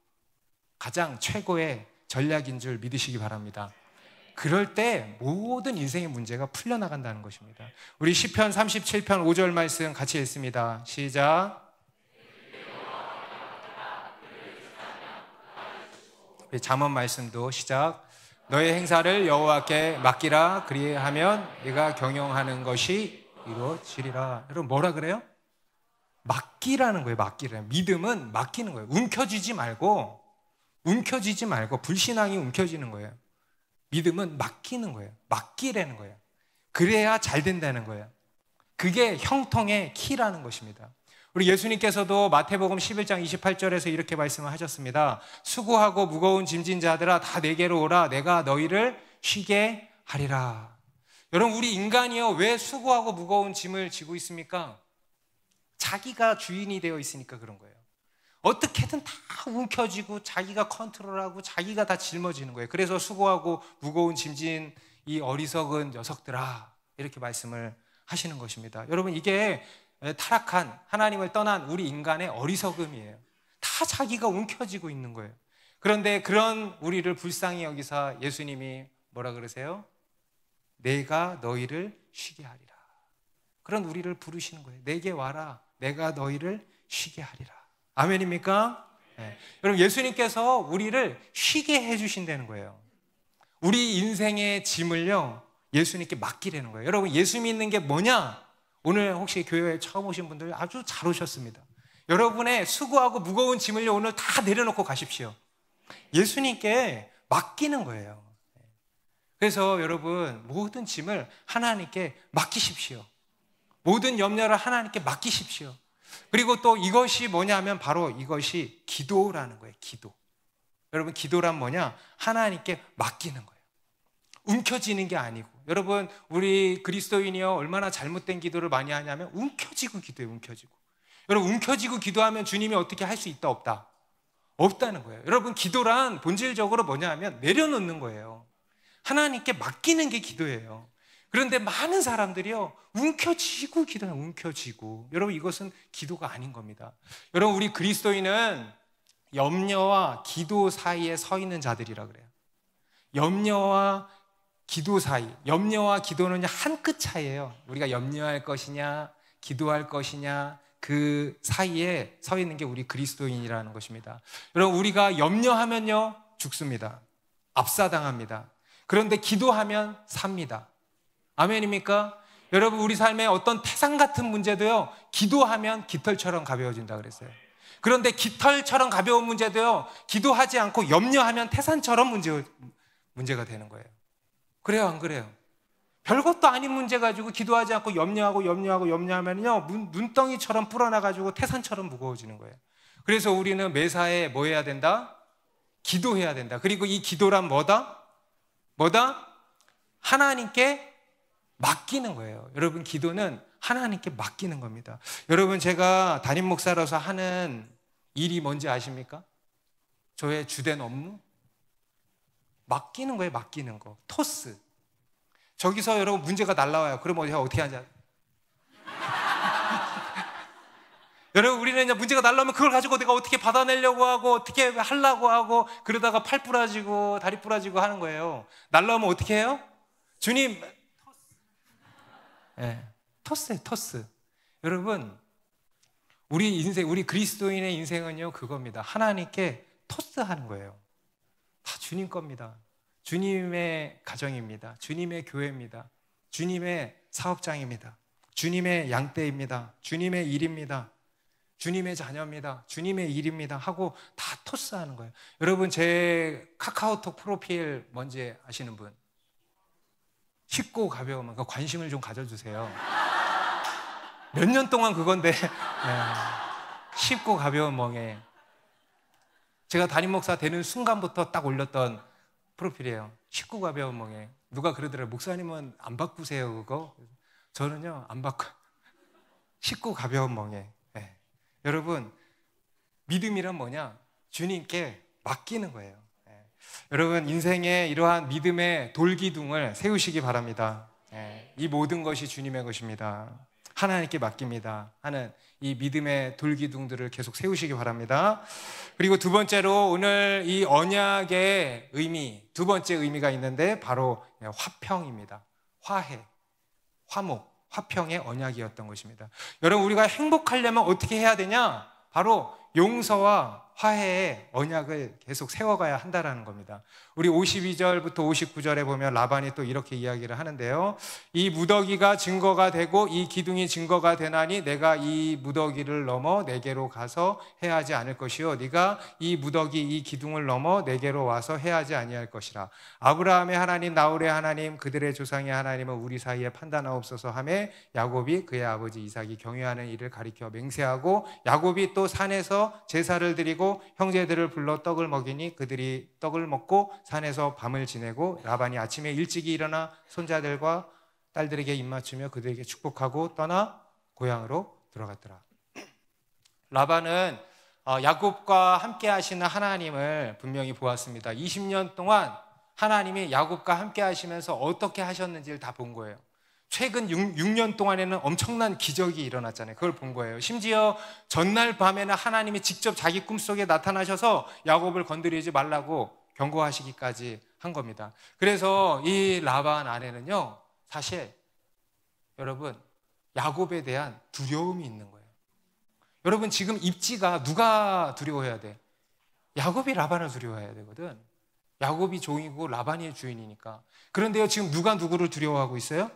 가장 최고의 전략인 줄 믿으시기 바랍니다. 그럴 때 모든 인생의 문제가 풀려나간다는 것입니다. 우리 시편 37편 5절 말씀 같이 읽습니다. 시작. 우리 잠언 말씀도 시작. 너의 행사를 여호와께 맡기라. 그리하면 네가 경영하는 것이 이루어지리라. 여러분, 뭐라 그래요? 맡기라는 거예요. 맡기라는. 믿음은 맡기는 거예요. 움켜쥐지 말고 불신앙이 움켜쥐는 거예요. 믿음은 맡기는 거예요. 맡기라는 거예요. 그래야 잘 된다는 거예요. 그게 형통의 키라는 것입니다. 우리 예수님께서도 마태복음 11장 28절에서 이렇게 말씀을 하셨습니다. 수고하고 무거운 짐진 자들아 다 내게로 오라. 내가 너희를 쉬게 하리라. 여러분, 우리 인간이요, 왜 수고하고 무거운 짐을 지고 있습니까? 자기가 주인이 되어 있으니까 그런 거예요. 어떻게든 다 움켜쥐고 자기가 컨트롤하고 자기가 다 짊어지는 거예요. 그래서 수고하고 무거운 짐진 이 어리석은 녀석들아, 이렇게 말씀을 하시는 것입니다. 여러분, 이게 타락한 하나님을 떠난 우리 인간의 어리석음이에요. 다 자기가 움켜쥐고 있는 거예요. 그런데 그런 우리를 불쌍히 여기사 예수님이 뭐라 그러세요? 내가 너희를 쉬게 하리라. 그런 우리를 부르시는 거예요. 내게 와라. 내가 너희를 쉬게 하리라. 아멘입니까? 네. 여러분, 예수님께서 우리를 쉬게 해주신다는 거예요. 우리 인생의 짐을요, 예수님께 맡기라는 거예요. 여러분, 예수 믿는 게 뭐냐? 오늘 혹시 교회에 처음 오신 분들 아주 잘 오셨습니다. 여러분의 수고하고 무거운 짐을요, 오늘 다 내려놓고 가십시오. 예수님께 맡기는 거예요. 그래서 여러분, 모든 짐을 하나님께 맡기십시오. 모든 염려를 하나님께 맡기십시오. 그리고 또 이것이 뭐냐면 바로 이것이 기도라는 거예요. 기도. 여러분, 기도란 뭐냐? 하나님께 맡기는 거예요. 움켜쥐는 게 아니고. 여러분, 우리 그리스도인이요, 얼마나 잘못된 기도를 많이 하냐면 움켜쥐고 기도해요. 움켜쥐고. 여러분, 움켜쥐고 기도하면 주님이 어떻게 할 수 있다 없다? 없다는 거예요. 여러분, 기도란 본질적으로 뭐냐 하면 내려놓는 거예요. 하나님께 맡기는 게 기도예요. 그런데 많은 사람들이요, 움켜쥐고 기도해요. 움켜쥐고. 여러분, 이것은 기도가 아닌 겁니다. 여러분, 우리 그리스도인은 염려와 기도 사이에 서 있는 자들이라 그래요. 염려와 기도 사이. 염려와 기도는 한 끗 차이예요. 우리가 염려할 것이냐, 기도할 것이냐, 그 사이에 서 있는 게 우리 그리스도인이라는 것입니다. 여러분, 우리가 염려하면요, 죽습니다. 압사당합니다. 그런데 기도하면 삽니다. 아멘입니까? 여러분, 우리 삶에 어떤 태산 같은 문제도요, 기도하면 깃털처럼 가벼워진다 그랬어요. 그런데 깃털처럼 가벼운 문제도요, 기도하지 않고 염려하면 태산처럼 문제가 되는 거예요. 그래요, 안 그래요? 별것도 아닌 문제 가지고 기도하지 않고 염려하면요, 눈덩이처럼 불어나가지고 태산처럼 무거워지는 거예요. 그래서 우리는 매사에 뭐 해야 된다? 기도해야 된다. 그리고 이 기도란 뭐다? 하나님께 맡기는 거예요. 여러분, 기도는 하나님께 맡기는 겁니다. 여러분, 제가 담임 목사로서 하는 일이 뭔지 아십니까? 저의 주된 업무? 맡기는 거예요. 맡기는 거. 토스. 저기서 여러분 문제가 날라와요. 그럼 제가 어떻게 하냐? 여러분, 우리는 이제 문제가 날라오면 그걸 가지고 내가 어떻게 받아내려고 하고 어떻게 하려고 하고 그러다가 팔 부러지고 다리 부러지고 하는 거예요. 날라오면 어떻게 해요? 주님, 토스예요, 토스. 여러분, 우리 인생, 우리 그리스도인의 인생은요, 그겁니다. 하나님께 토스하는 거예요. 다 주님 겁니다. 주님의 가정입니다. 주님의 교회입니다. 주님의 사업장입니다. 주님의 양떼입니다. 주님의 일입니다. 주님의 자녀입니다. 주님의 일입니다. 하고 다 토스하는 거예요. 여러분, 제 카카오톡 프로필 뭔지 아시는 분? 쉽고 가벼우면 그 관심을 좀 가져주세요. 몇 년 동안 그건데 쉽고 가벼운 멍에 제가 담임 목사 되는 순간부터 딱 올렸던 프로필이에요. 쉽고 가벼운 멍에. 누가 그러더라고요. 목사님은 안 바꾸세요 그거? 저는요 안 바꿔. 쉽고 가벼운 멍에. 여러분, 믿음이란 뭐냐? 주님께 맡기는 거예요. 여러분, 인생에 이러한 믿음의 돌기둥을 세우시기 바랍니다. 이 모든 것이 주님의 것입니다. 하나님께 맡깁니다 하는 이 믿음의 돌기둥들을 계속 세우시기 바랍니다. 그리고 두 번째로 오늘 이 언약의 의미, 두 번째 의미가 있는데 바로 화평입니다. 화해, 화목, 화평의 언약이었던 것입니다. 여러분, 우리가 행복하려면 어떻게 해야 되냐? 바로 용서와 화해의 언약을 계속 세워가야 한다는 겁니다. 우리 52절부터 59절에 보면 라반이 또 이렇게 이야기를 하는데요. 이 무더기가 증거가 되고 이 기둥이 증거가 되나니 내가 이 무더기를 넘어 내게로 가서 해하지 않을 것이요 네가 이 무더기 이 기둥을 넘어 내게로 와서 해하지 아니할 것이라. 아브라함의 하나님 나홀의 하나님 그들의 조상의 하나님은 우리 사이에 판단하옵소서 하매 야곱이 그의 아버지 이삭이 경유하는 일을 가리켜 맹세하고 야곱이 또 산에서 제사를 드리고 형제들을 불러 떡을 먹이니 그들이 떡을 먹고 산에서 밤을 지내고 라반이 아침에 일찍이 일어나 손자들과 딸들에게 입맞추며 그들에게 축복하고 떠나 고향으로 들어갔더라. 라반은 야곱과 함께 하시는 하나님을 분명히 보았습니다. 20년 동안 하나님이 야곱과 함께 하시면서 어떻게 하셨는지를 다 본 거예요. 최근 6년 동안에는 엄청난 기적이 일어났잖아요. 그걸 본 거예요. 심지어 전날 밤에는 하나님이 직접 자기 꿈속에 나타나셔서 야곱을 건드리지 말라고 경고하시기까지 한 겁니다. 그래서 이 라반 안에는요, 사실 여러분 야곱에 대한 두려움이 있는 거예요. 여러분, 지금 입지가 누가 두려워해야 돼? 야곱이 라반을 두려워해야 되거든. 야곱이 종이고 라반이 주인이니까. 그런데요, 지금 누가 누구를 두려워하고 있어요?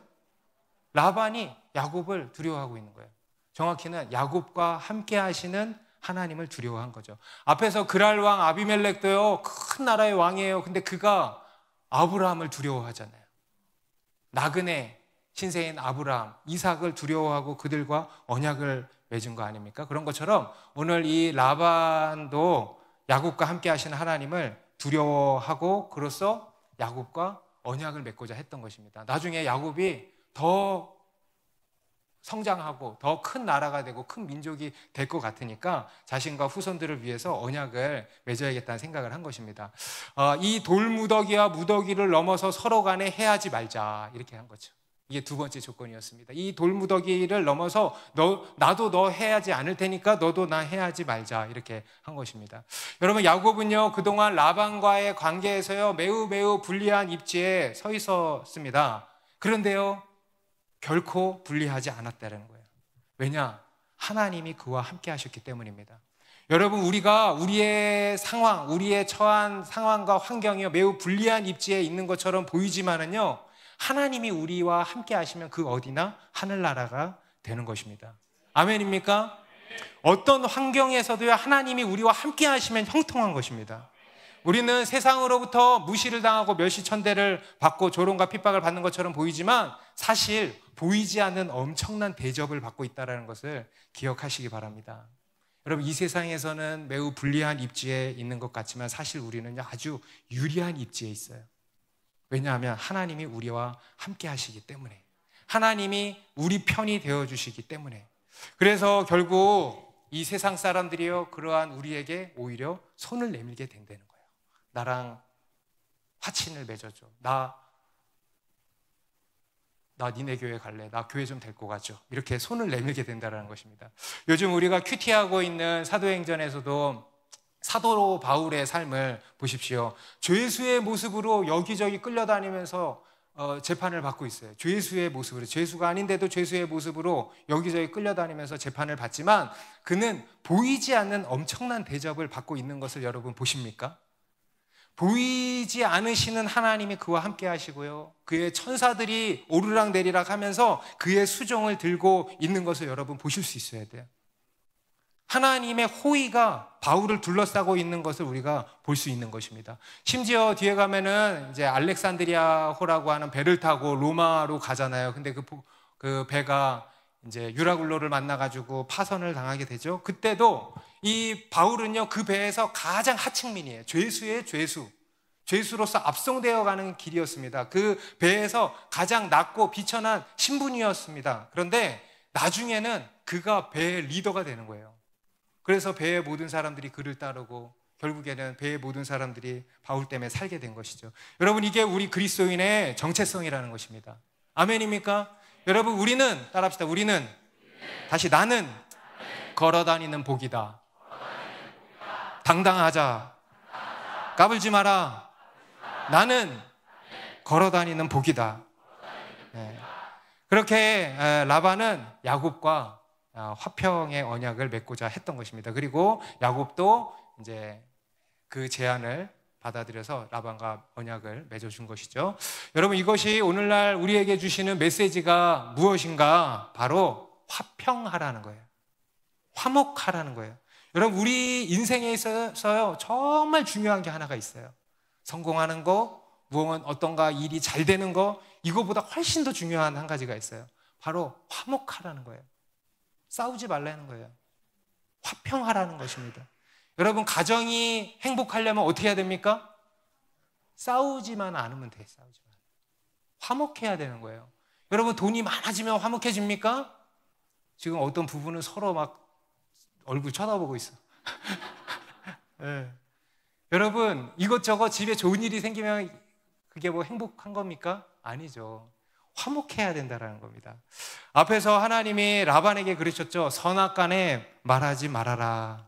라반이 야곱을 두려워하고 있는 거예요. 정확히는 야곱과 함께 하시는 하나님을 두려워한 거죠. 앞에서 그랄 왕 아비멜렉도요, 큰 나라의 왕이에요. 근데 그가 아브라함을 두려워하잖아요. 나그네 신세인 아브라함, 이삭을 두려워하고 그들과 언약을 맺은 거 아닙니까? 그런 것처럼 오늘 이 라반도 야곱과 함께 하시는 하나님을 두려워하고 그로써 야곱과 언약을 맺고자 했던 것입니다. 나중에 야곱이 더 성장하고 더 큰 나라가 되고 큰 민족이 될 것 같으니까 자신과 후손들을 위해서 언약을 맺어야겠다는 생각을 한 것입니다. 이 돌무더기와 무더기를 넘어서 서로 간에 해하지 말자, 이렇게 한 거죠. 이게 두 번째 조건이었습니다. 이 돌무더기를 넘어서 나도 너 해하지 않을 테니까 너도 나 해하지 말자, 이렇게 한 것입니다. 여러분, 야곱은요 그동안 라반과의 관계에서요 매우 불리한 입지에 서 있었습니다. 그런데요 결코 불리하지 않았다는 거예요. 왜냐? 하나님이 그와 함께 하셨기 때문입니다. 여러분, 우리가 우리의 상황, 우리의 처한 상황과 환경이 매우 불리한 입지에 있는 것처럼 보이지만은요, 하나님이 우리와 함께 하시면 그 어디나 하늘나라가 되는 것입니다. 아멘입니까? 어떤 환경에서도요, 하나님이 우리와 함께 하시면 형통한 것입니다. 우리는 세상으로부터 무시를 당하고 멸시천대를 받고 조롱과 핍박을 받는 것처럼 보이지만 사실 보이지 않는 엄청난 대접을 받고 있다는 것을 기억하시기 바랍니다. 여러분, 이 세상에서는 매우 불리한 입지에 있는 것 같지만 사실 우리는 아주 유리한 입지에 있어요. 왜냐하면 하나님이 우리와 함께 하시기 때문에, 하나님이 우리 편이 되어주시기 때문에. 그래서 결국 이 세상 사람들이요, 그러한 우리에게 오히려 손을 내밀게 된다는 거예요. 나랑 화친을 맺어줘. 나 니네 교회 갈래. 나 교회 좀 데리고 가죠. 이렇게 손을 내밀게 된다는 것입니다. 요즘 우리가 큐티하고 있는 사도행전에서도 사도 바울의 삶을 보십시오. 죄수의 모습으로 여기저기 끌려다니면서 재판을 받고 있어요. 죄수의 모습으로, 죄수가 아닌데도 죄수의 모습으로 여기저기 끌려다니면서 재판을 받지만 그는 보이지 않는 엄청난 대접을 받고 있는 것을 여러분 보십니까? 보이지 않으시는 하나님이 그와 함께 하시고요, 그의 천사들이 오르락 내리락 하면서 그의 수종을 들고 있는 것을 여러분 보실 수 있어야 돼요. 하나님의 호의가 바울을 둘러싸고 있는 것을 우리가 볼 수 있는 것입니다. 심지어 뒤에 가면은 이제 알렉산드리아호라고 하는 배를 타고 로마로 가잖아요. 근데 그 배가 이제 유라굴로를 만나가지고 파선을 당하게 되죠. 그때도 이 바울은요, 그 배에서 가장 하층민이에요. 죄수의 죄수. 죄수로서 압송되어 가는 길이었습니다. 그 배에서 가장 낮고 비천한 신분이었습니다. 그런데 나중에는 그가 배의 리더가 되는 거예요. 그래서 배의 모든 사람들이 그를 따르고 결국에는 배의 모든 사람들이 바울 때문에 살게 된 것이죠. 여러분, 이게 우리 그리스도인의 정체성이라는 것입니다. 아멘입니까? 여러분, 우리는 따라합시다. 우리는 다시 나는 걸어다니는 복이다. 당당하자. 까불지 마라. 나는 걸어다니는 복이다. 네. 그렇게 라반은 야곱과 화평의 언약을 맺고자 했던 것입니다. 그리고 야곱도 이제 그 제안을 받아들여서 라반과 언약을 맺어준 것이죠. 여러분, 이것이 오늘날 우리에게 주시는 메시지가 무엇인가? 바로 화평하라는 거예요. 화목하라는 거예요. 여러분, 우리 인생에 있어서요, 정말 중요한 게 하나가 있어요. 성공하는 거, 어떤가 일이 잘 되는 거, 이거보다 훨씬 더 중요한 한 가지가 있어요. 바로 화목하라는 거예요. 싸우지 말라는 거예요. 화평하라는 것입니다. 여러분, 가정이 행복하려면 어떻게 해야 됩니까? 싸우지만 않으면 돼. 싸우지만. 화목해야 되는 거예요. 여러분, 돈이 많아지면 화목해집니까? 지금 어떤 부부는 서로 막 얼굴 쳐다보고 있어. 네. 여러분, 이것저것 집에 좋은 일이 생기면 그게 뭐 행복한 겁니까? 아니죠. 화목해야 된다는 겁니다. 앞에서 하나님이 라반에게 그러셨죠. 선악간에 말하지 말아라.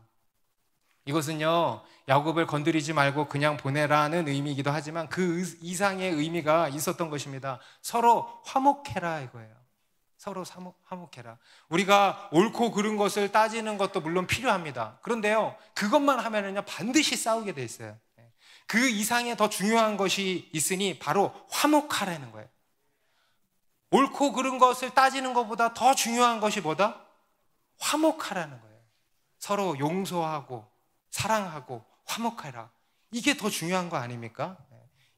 이것은요, 야곱을 건드리지 말고 그냥 보내라는 의미이기도 하지만 그 이상의 의미가 있었던 것입니다. 서로 화목해라 이거예요. 서로 화목해라. 우리가 옳고 그른 것을 따지는 것도 물론 필요합니다. 그런데요, 그것만 하면은요, 반드시 싸우게 돼 있어요. 그 이상의 더 중요한 것이 있으니 바로 화목하라는 거예요. 옳고 그른 것을 따지는 것보다 더 중요한 것이 뭐다? 화목하라는 거예요. 서로 용서하고 사랑하고 화목하라. 이게 더 중요한 거 아닙니까?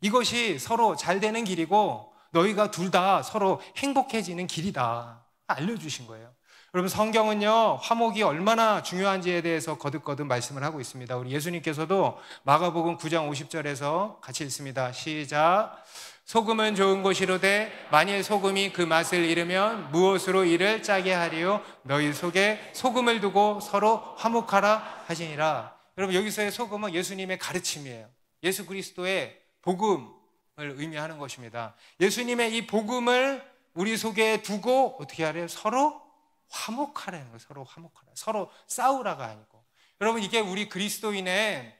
이것이 서로 잘 되는 길이고 너희가 둘 다 서로 행복해지는 길이다 알려주신 거예요. 여러분, 성경은요, 화목이 얼마나 중요한지에 대해서 거듭거듭 말씀을 하고 있습니다. 우리 예수님께서도 마가복음 9장 50절에서 같이 읽습니다. 시작. 소금은 좋은 것이로되 만일 소금이 그 맛을 잃으면 무엇으로 이를 짜게 하리요? 너희 속에 소금을 두고 서로 화목하라 하시니라. 여러분, 여기서의 소금은 예수님의 가르침이에요. 예수 그리스도의 복음을 의미하는 것입니다. 예수님의 이 복음을 우리 속에 두고 어떻게 하래요? 서로 화목하라는 거예요. 서로 화목하라. 서로 싸우라가 아니고. 여러분, 이게 우리 그리스도인의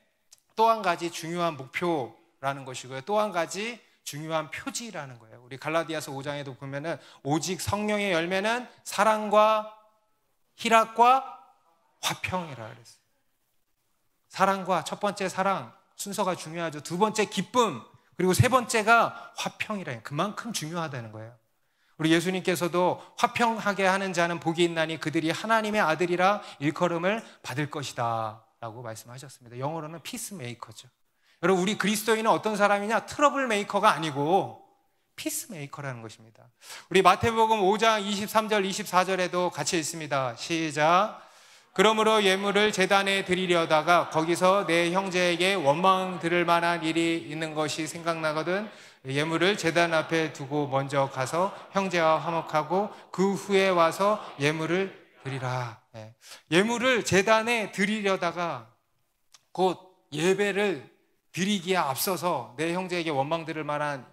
또 한 가지 중요한 목표라는 것이고요. 또 한 가지 중요한 표지라는 거예요. 우리 갈라디아서 5장에도 보면은 오직 성령의 열매는 사랑과 희락과 화평이라 그랬어요. 사랑과, 첫 번째 사랑 순서가 중요하죠. 두 번째 기쁨, 그리고 세 번째가 화평이라. 그만큼 중요하다는 거예요. 우리 예수님께서도 화평하게 하는 자는 복이 있나니 그들이 하나님의 아들이라 일컬음을 받을 것이다 라고 말씀하셨습니다. 영어로는 피스메이커죠. 여러분, 우리 그리스도인은 어떤 사람이냐? 트러블 메이커가 아니고 피스메이커라는 것입니다. 우리 마태복음 5장 23절 24절에도 같이 읽습니다. 시작. 그러므로 예물을 제단에 드리려다가 거기서 내 형제에게 원망 들을 만한 일이 있는 것이 생각나거든 예물을 제단 앞에 두고 먼저 가서 형제와 화목하고 그 후에 와서 예물을 드리라. 예물을 제단에 드리려다가 곧 예배를 드리기에 앞서서 내 형제에게 원망 들을 만한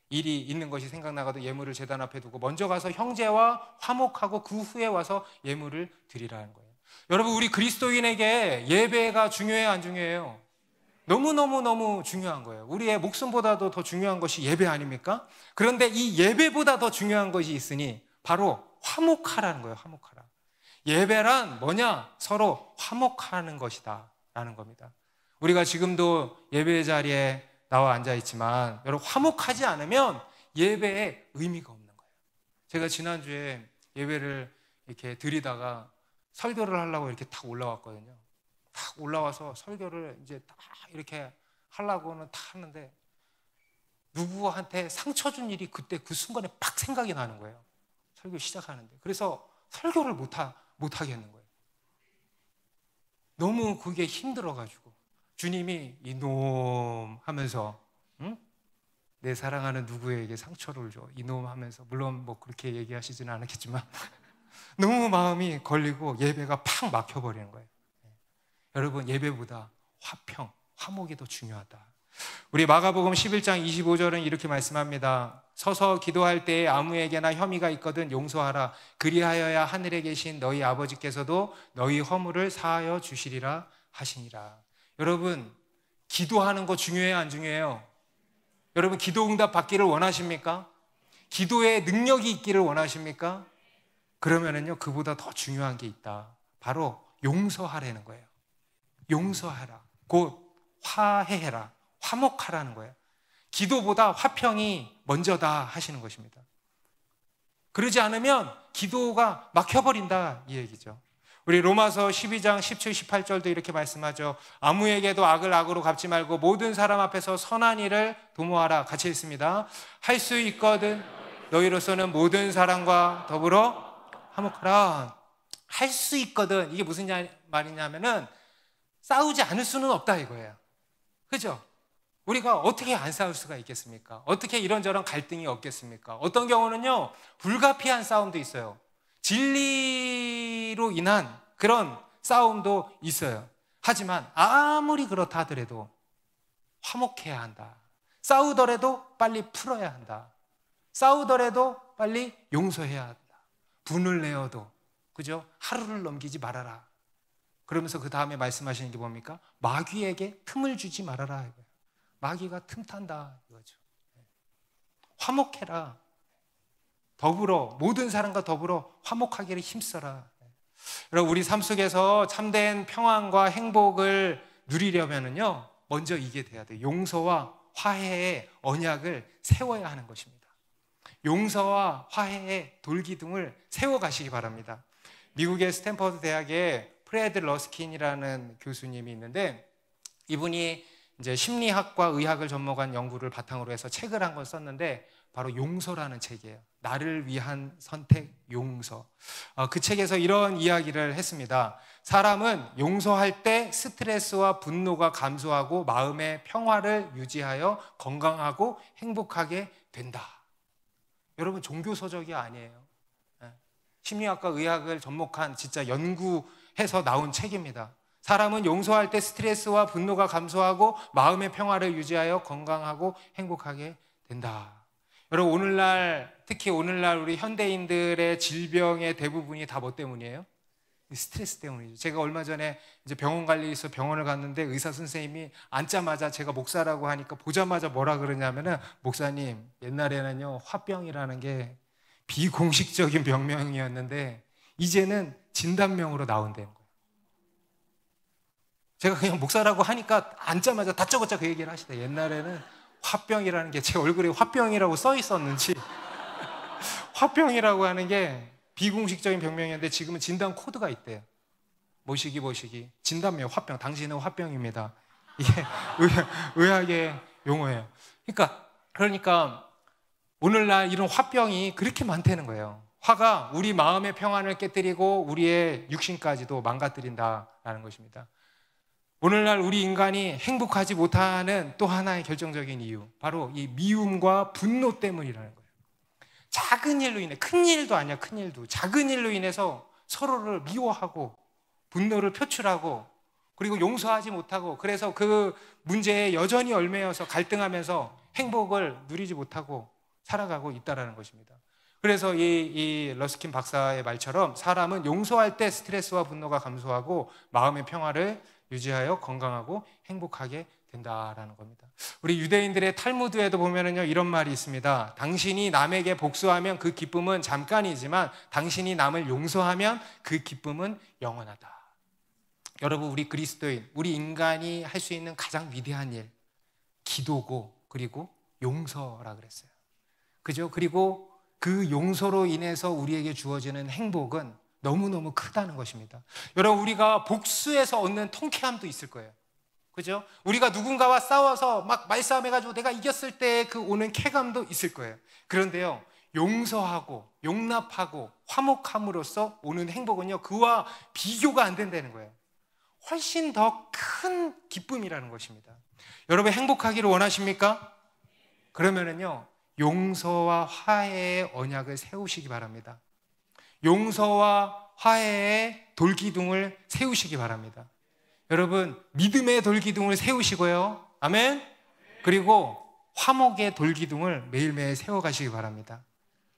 일이 있는 것이 생각나거든 예물을 제단 앞에 두고 먼저 가서 형제와 화목하고 그 후에 와서 예물을 드리라는 거예요. 여러분, 우리 그리스도인에게 예배가 중요해요, 안 중요해요? 너무너무 중요한 거예요. 우리의 목숨보다도 더 중요한 것이 예배 아닙니까? 그런데 이 예배보다 더 중요한 것이 있으니 바로 화목하라는 거예요. 화목하라. 예배란 뭐냐? 서로 화목하는 것이다 라는 겁니다. 우리가 지금도 예배 자리에 나와 앉아 있지만 여러분, 화목하지 않으면 예배에 의미가 없는 거예요. 제가 지난주에 예배를 이렇게 드리다가 설교를 하려고 이렇게 탁 올라왔거든요. 탁 올라와서 설교를 이제 딱 이렇게 하려고는 탁 하는데 누구한테 상처 준 일이 그때 그 순간에 팍 생각이 나는 거예요. 설교 시작하는데. 그래서 설교를 못 하겠는 거예요. 너무 그게 힘들어가지고 주님이 이놈 하면서 응? 내 사랑하는 누구에게 상처를 줘 이놈 하면서, 물론 뭐 그렇게 얘기하시지는 않았겠지만 너무 마음이 걸리고 예배가 팍 막혀버리는 거예요. 여러분, 예배보다 화평, 화목이 더 중요하다. 우리 마가복음 11장 25절은 이렇게 말씀합니다. 서서 기도할 때에 아무에게나 혐의가 있거든 용서하라. 그리하여야 하늘에 계신 너희 아버지께서도 너희 허물을 사하여 주시리라 하시니라. 여러분, 기도하는 거 중요해요, 안 중요해요? 여러분, 기도 응답 받기를 원하십니까? 기도에 능력이 있기를 원하십니까? 그러면은요, 그보다 더 중요한 게 있다. 바로 용서하라는 거예요. 용서하라. 곧 화해해라. 화목하라는 거예요. 기도보다 화평이 먼저다 하시는 것입니다. 그러지 않으면 기도가 막혀버린다 이 얘기죠. 우리 로마서 12장 17, 18절도 이렇게 말씀하죠. 아무에게도 악을 악으로 갚지 말고 모든 사람 앞에서 선한 일을 도모하라. 같이 읽습니다. 할 수 있거든 너희로서는 모든 사람과 더불어 화목하라. 할 수 있거든. 이게 무슨 말이냐면은 싸우지 않을 수는 없다 이거예요. 그죠? 우리가 어떻게 안 싸울 수가 있겠습니까? 어떻게 이런저런 갈등이 없겠습니까? 어떤 경우는요, 불가피한 싸움도 있어요. 진리로 인한 그런 싸움도 있어요. 하지만 아무리 그렇다 하더라도 화목해야 한다. 싸우더라도 빨리 풀어야 한다. 싸우더라도 빨리 용서해야 한다. 분을 내어도, 그죠? 하루를 넘기지 말아라. 그러면서 그 다음에 말씀하시는 게 뭡니까? 마귀에게 틈을 주지 말아라 이거예요. 마귀가 틈탄다 이거죠. 화목해라. 더불어, 모든 사람과 더불어 화목하기를 힘써라. 여러분, 우리 삶 속에서 참된 평안과 행복을 누리려면은요, 먼저 이게 돼야 돼요. 용서와 화해의 언약을 세워야 하는 것입니다. 용서와 화해의 돌기둥을 세워가시기 바랍니다. 미국의 스탠퍼드 대학에 프레드 러스킨이라는 교수님이 있는데, 이분이 이제 심리학과 의학을 접목한 연구를 바탕으로 해서 책을 한 권 썼는데 바로 용서라는 책이에요. 나를 위한 선택 용서. 그 책에서 이런 이야기를 했습니다. 사람은 용서할 때 스트레스와 분노가 감소하고 마음의 평화를 유지하여 건강하고 행복하게 된다. 여러분, 종교서적이 아니에요. 심리학과 의학을 접목한 진짜 연구해서 나온 책입니다. 사람은 용서할 때 스트레스와 분노가 감소하고 마음의 평화를 유지하여 건강하고 행복하게 된다. 여러분, 오늘날, 특히 오늘날 우리 현대인들의 질병의 대부분이 다 뭐 때문이에요? 스트레스 때문이죠. 제가 얼마 전에 이제 병원 갈 일이 있어 병원을 갔는데 의사 선생님이 앉자마자, 제가 목사라고 하니까 보자마자 뭐라 그러냐면은, 목사님, 옛날에는요 화병이라는 게 비공식적인 병명이었는데 이제는 진단명으로 나온다는 거예요. 제가 그냥 목사라고 하니까 앉자마자 다짜고짜 그 얘기를 하시다. 옛날에는 화병이라는 게, 제 얼굴에 화병이라고 써 있었는지 화병이라고 하는 게 비공식적인 병명이었는데 지금은 진단 코드가 있대요. 모시기 진단명 화병, 당신은 화병입니다. 이게 의학의 용어예요. 그러니까 오늘날 이런 화병이 그렇게 많다는 거예요. 화가 우리 마음의 평안을 깨뜨리고 우리의 육신까지도 망가뜨린다라는 것입니다. 오늘날 우리 인간이 행복하지 못하는 또 하나의 결정적인 이유, 바로 이 미움과 분노 때문이라는 거예요. 작은 일로 인해, 큰 일도 아니야, 큰 일도. 작은 일로 인해서 서로를 미워하고 분노를 표출하고 그리고 용서하지 못하고, 그래서 그 문제에 여전히 얽매여서 갈등하면서 행복을 누리지 못하고 살아가고 있다는 것입니다. 그래서 이 러스킨 박사의 말처럼 사람은 용서할 때 스트레스와 분노가 감소하고 마음의 평화를 유지하여 건강하고 행복하게 된다라는 겁니다. 우리 유대인들의 탈무드에도 보면은요, 이런 말이 있습니다. 당신이 남에게 복수하면 그 기쁨은 잠깐이지만 당신이 남을 용서하면 그 기쁨은 영원하다. 여러분, 우리 그리스도인, 우리 인간이 할 수 있는 가장 위대한 일, 기도고 그리고 용서라 그랬어요. 그죠? 그리고 그 용서로 인해서 우리에게 주어지는 행복은 너무너무 크다는 것입니다. 여러분, 우리가 복수해서 얻는 통쾌함도 있을 거예요. 그죠? 우리가 누군가와 싸워서 막 말싸움해가지고 내가 이겼을 때 그 오는 쾌감도 있을 거예요. 그런데요, 용서하고 용납하고 화목함으로써 오는 행복은요, 그와 비교가 안 된다는 거예요. 훨씬 더 큰 기쁨이라는 것입니다. 여러분, 행복하기를 원하십니까? 그러면은요, 용서와 화해의 언약을 세우시기 바랍니다. 용서와 화해의 돌기둥을 세우시기 바랍니다. 여러분, 믿음의 돌기둥을 세우시고요, 아멘? 그리고 화목의 돌기둥을 매일매일 세워가시기 바랍니다.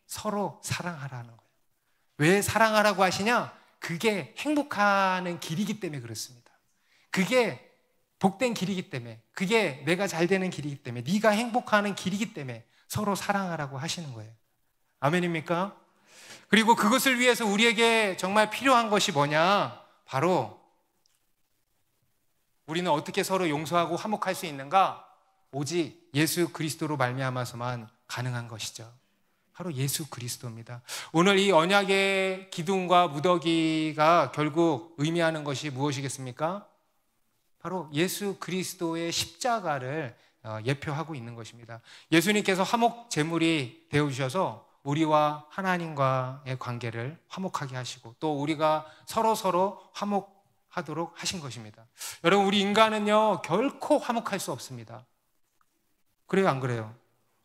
서로 사랑하라는 거예요. 왜 사랑하라고 하시냐? 그게 행복하는 길이기 때문에 그렇습니다. 그게 복된 길이기 때문에, 그게 내가 잘 되는 길이기 때문에, 네가 행복하는 길이기 때문에 서로 사랑하라고 하시는 거예요. 아멘입니까? 그리고 그것을 위해서 우리에게 정말 필요한 것이 뭐냐? 바로 우리는 어떻게 서로 용서하고 화목할 수 있는가? 오직 예수 그리스도로 말미암아서만 가능한 것이죠. 바로 예수 그리스도입니다. 오늘 이 언약의 기둥과 무더기가 결국 의미하는 것이 무엇이겠습니까? 바로 예수 그리스도의 십자가를 예표하고 있는 것입니다. 예수님께서 화목 제물이 되어주셔서 우리와 하나님과의 관계를 화목하게 하시고 또 우리가 서로 화목하도록 하신 것입니다. 여러분, 우리 인간은요, 결코 화목할 수 없습니다. 그래요, 안 그래요?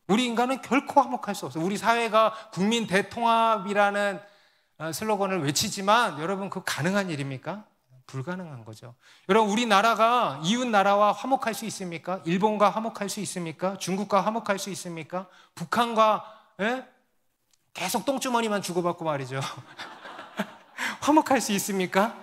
우리 인간은 결코 화목할 수 없어요. 우리 사회가 국민 대통합이라는 슬로건을 외치지만 여러분, 그거 가능한 일입니까? 불가능한 거죠. 여러분, 우리나라가 이웃 나라와 화목할 수 있습니까? 일본과 화목할 수 있습니까? 중국과 화목할 수 있습니까? 북한과 계속 똥주머니만 주고받고 말이죠. 화목할 수 있습니까?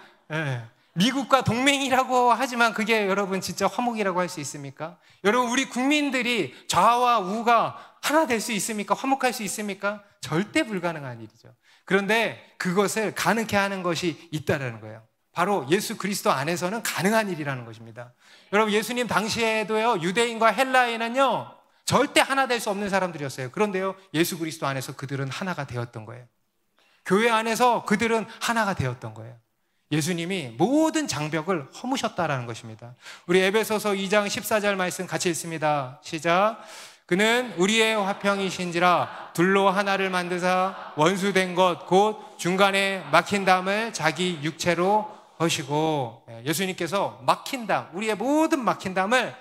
미국과 동맹이라고 하지만 그게 여러분 진짜 화목이라고 할 수 있습니까? 여러분, 우리 국민들이 좌와 우가 하나 될 수 있습니까? 화목할 수 있습니까? 절대 불가능한 일이죠. 그런데 그것을 가능케 하는 것이 있다는 거예요. 바로 예수 그리스도 안에서는 가능한 일이라는 것입니다. 여러분, 예수님 당시에도요, 유대인과 헬라인은요, 절대 하나 될 수 없는 사람들이었어요. 그런데요, 예수 그리스도 안에서 그들은 하나가 되었던 거예요. 교회 안에서 그들은 하나가 되었던 거예요. 예수님이 모든 장벽을 허무셨다라는 것입니다. 우리 에베소서 2장 14절 말씀 같이 읽습니다. 시작. 그는 우리의 화평이신지라 둘로 하나를 만드사 원수된 것 곧 중간에 막힌 담을 자기 육체로 허시고, 예수님께서 막힌 담, 우리의 모든 막힌 담을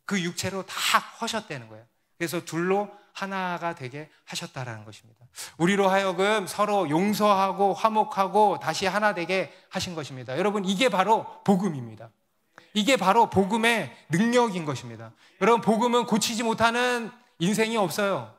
그 육체로 다 허셨다는 거예요. 그래서 둘로 하나가 되게 하셨다라는 것입니다. 우리로 하여금 서로 용서하고 화목하고 다시 하나 되게 하신 것입니다. 여러분, 이게 바로 복음입니다. 이게 바로 복음의 능력인 것입니다. 여러분, 복음은 고치지 못하는 인생이 없어요.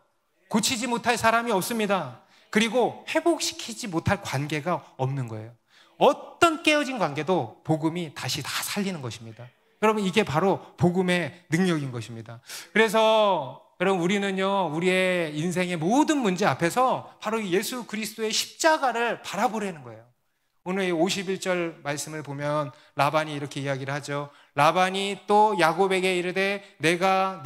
고치지 못할 사람이 없습니다. 그리고 회복시키지 못할 관계가 없는 거예요. 어떤 깨어진 관계도 복음이 다시 다 살리는 것입니다. 여러분, 이게 바로 복음의 능력인 것입니다. 그래서 여러분, 우리는요, 우리의 인생의 모든 문제 앞에서 바로 예수 그리스도의 십자가를 바라보려는 거예요. 오늘 51절 말씀을 보면 라반이 이렇게 이야기를 하죠. 라반이 또 야곱에게 이르되 내가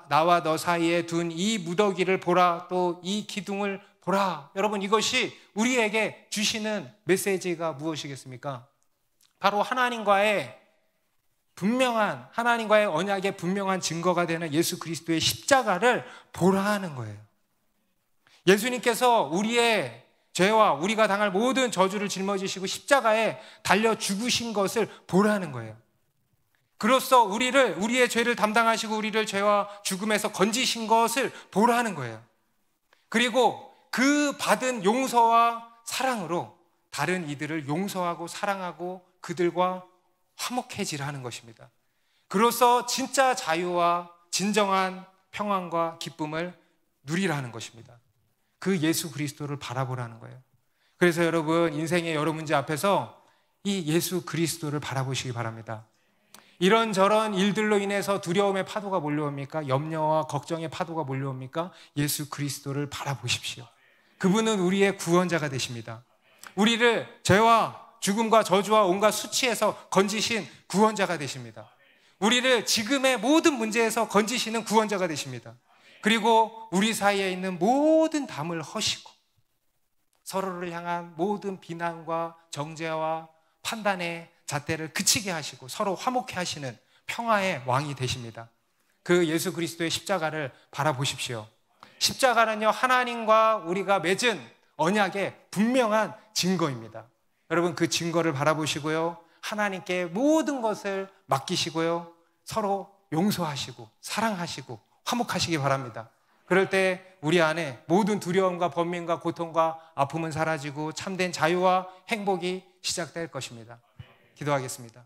나와 너 사이에 둔 이 무더기를 보라, 또 이 기둥을 보라. 여러분, 이것이 우리에게 주시는 메시지가 무엇이겠습니까? 바로 하나님과의 언약의 분명한 증거가 되는 예수 그리스도의 십자가를 보라 하는 거예요. 예수님께서 우리의 죄와 우리가 당할 모든 저주를 짊어지시고 십자가에 달려 죽으신 것을 보라는 거예요. 그로써 우리의 죄를 담당하시고 우리를 죄와 죽음에서 건지신 것을 보라는 거예요. 그리고 그 받은 용서와 사랑으로 다른 이들을 용서하고 사랑하고 그들과 화목해지라는 것입니다. 그로써 진짜 자유와 진정한 평안과 기쁨을 누리라는 것입니다. 그 예수 그리스도를 바라보라는 거예요. 그래서 여러분, 인생의 여러 문제 앞에서 이 예수 그리스도를 바라보시기 바랍니다. 이런저런 일들로 인해서 두려움의 파도가 몰려옵니까? 염려와 걱정의 파도가 몰려옵니까? 예수 그리스도를 바라보십시오. 그분은 우리의 구원자가 되십니다. 우리를 죄와 죽음과 저주와 온갖 수치에서 건지신 구원자가 되십니다. 우리를 지금의 모든 문제에서 건지시는 구원자가 되십니다. 그리고 우리 사이에 있는 모든 담을 허시고 서로를 향한 모든 비난과 정죄와 판단의 잣대를 그치게 하시고 서로 화목해 하시는 평화의 왕이 되십니다. 그 예수 그리스도의 십자가를 바라보십시오. 십자가는요, 하나님과 우리가 맺은 언약의 분명한 증거입니다. 여러분, 그 증거를 바라보시고요, 하나님께 모든 것을 맡기시고요, 서로 용서하시고 사랑하시고 화목하시기 바랍니다. 그럴 때 우리 안에 모든 두려움과 번민과 고통과 아픔은 사라지고 참된 자유와 행복이 시작될 것입니다. 기도하겠습니다.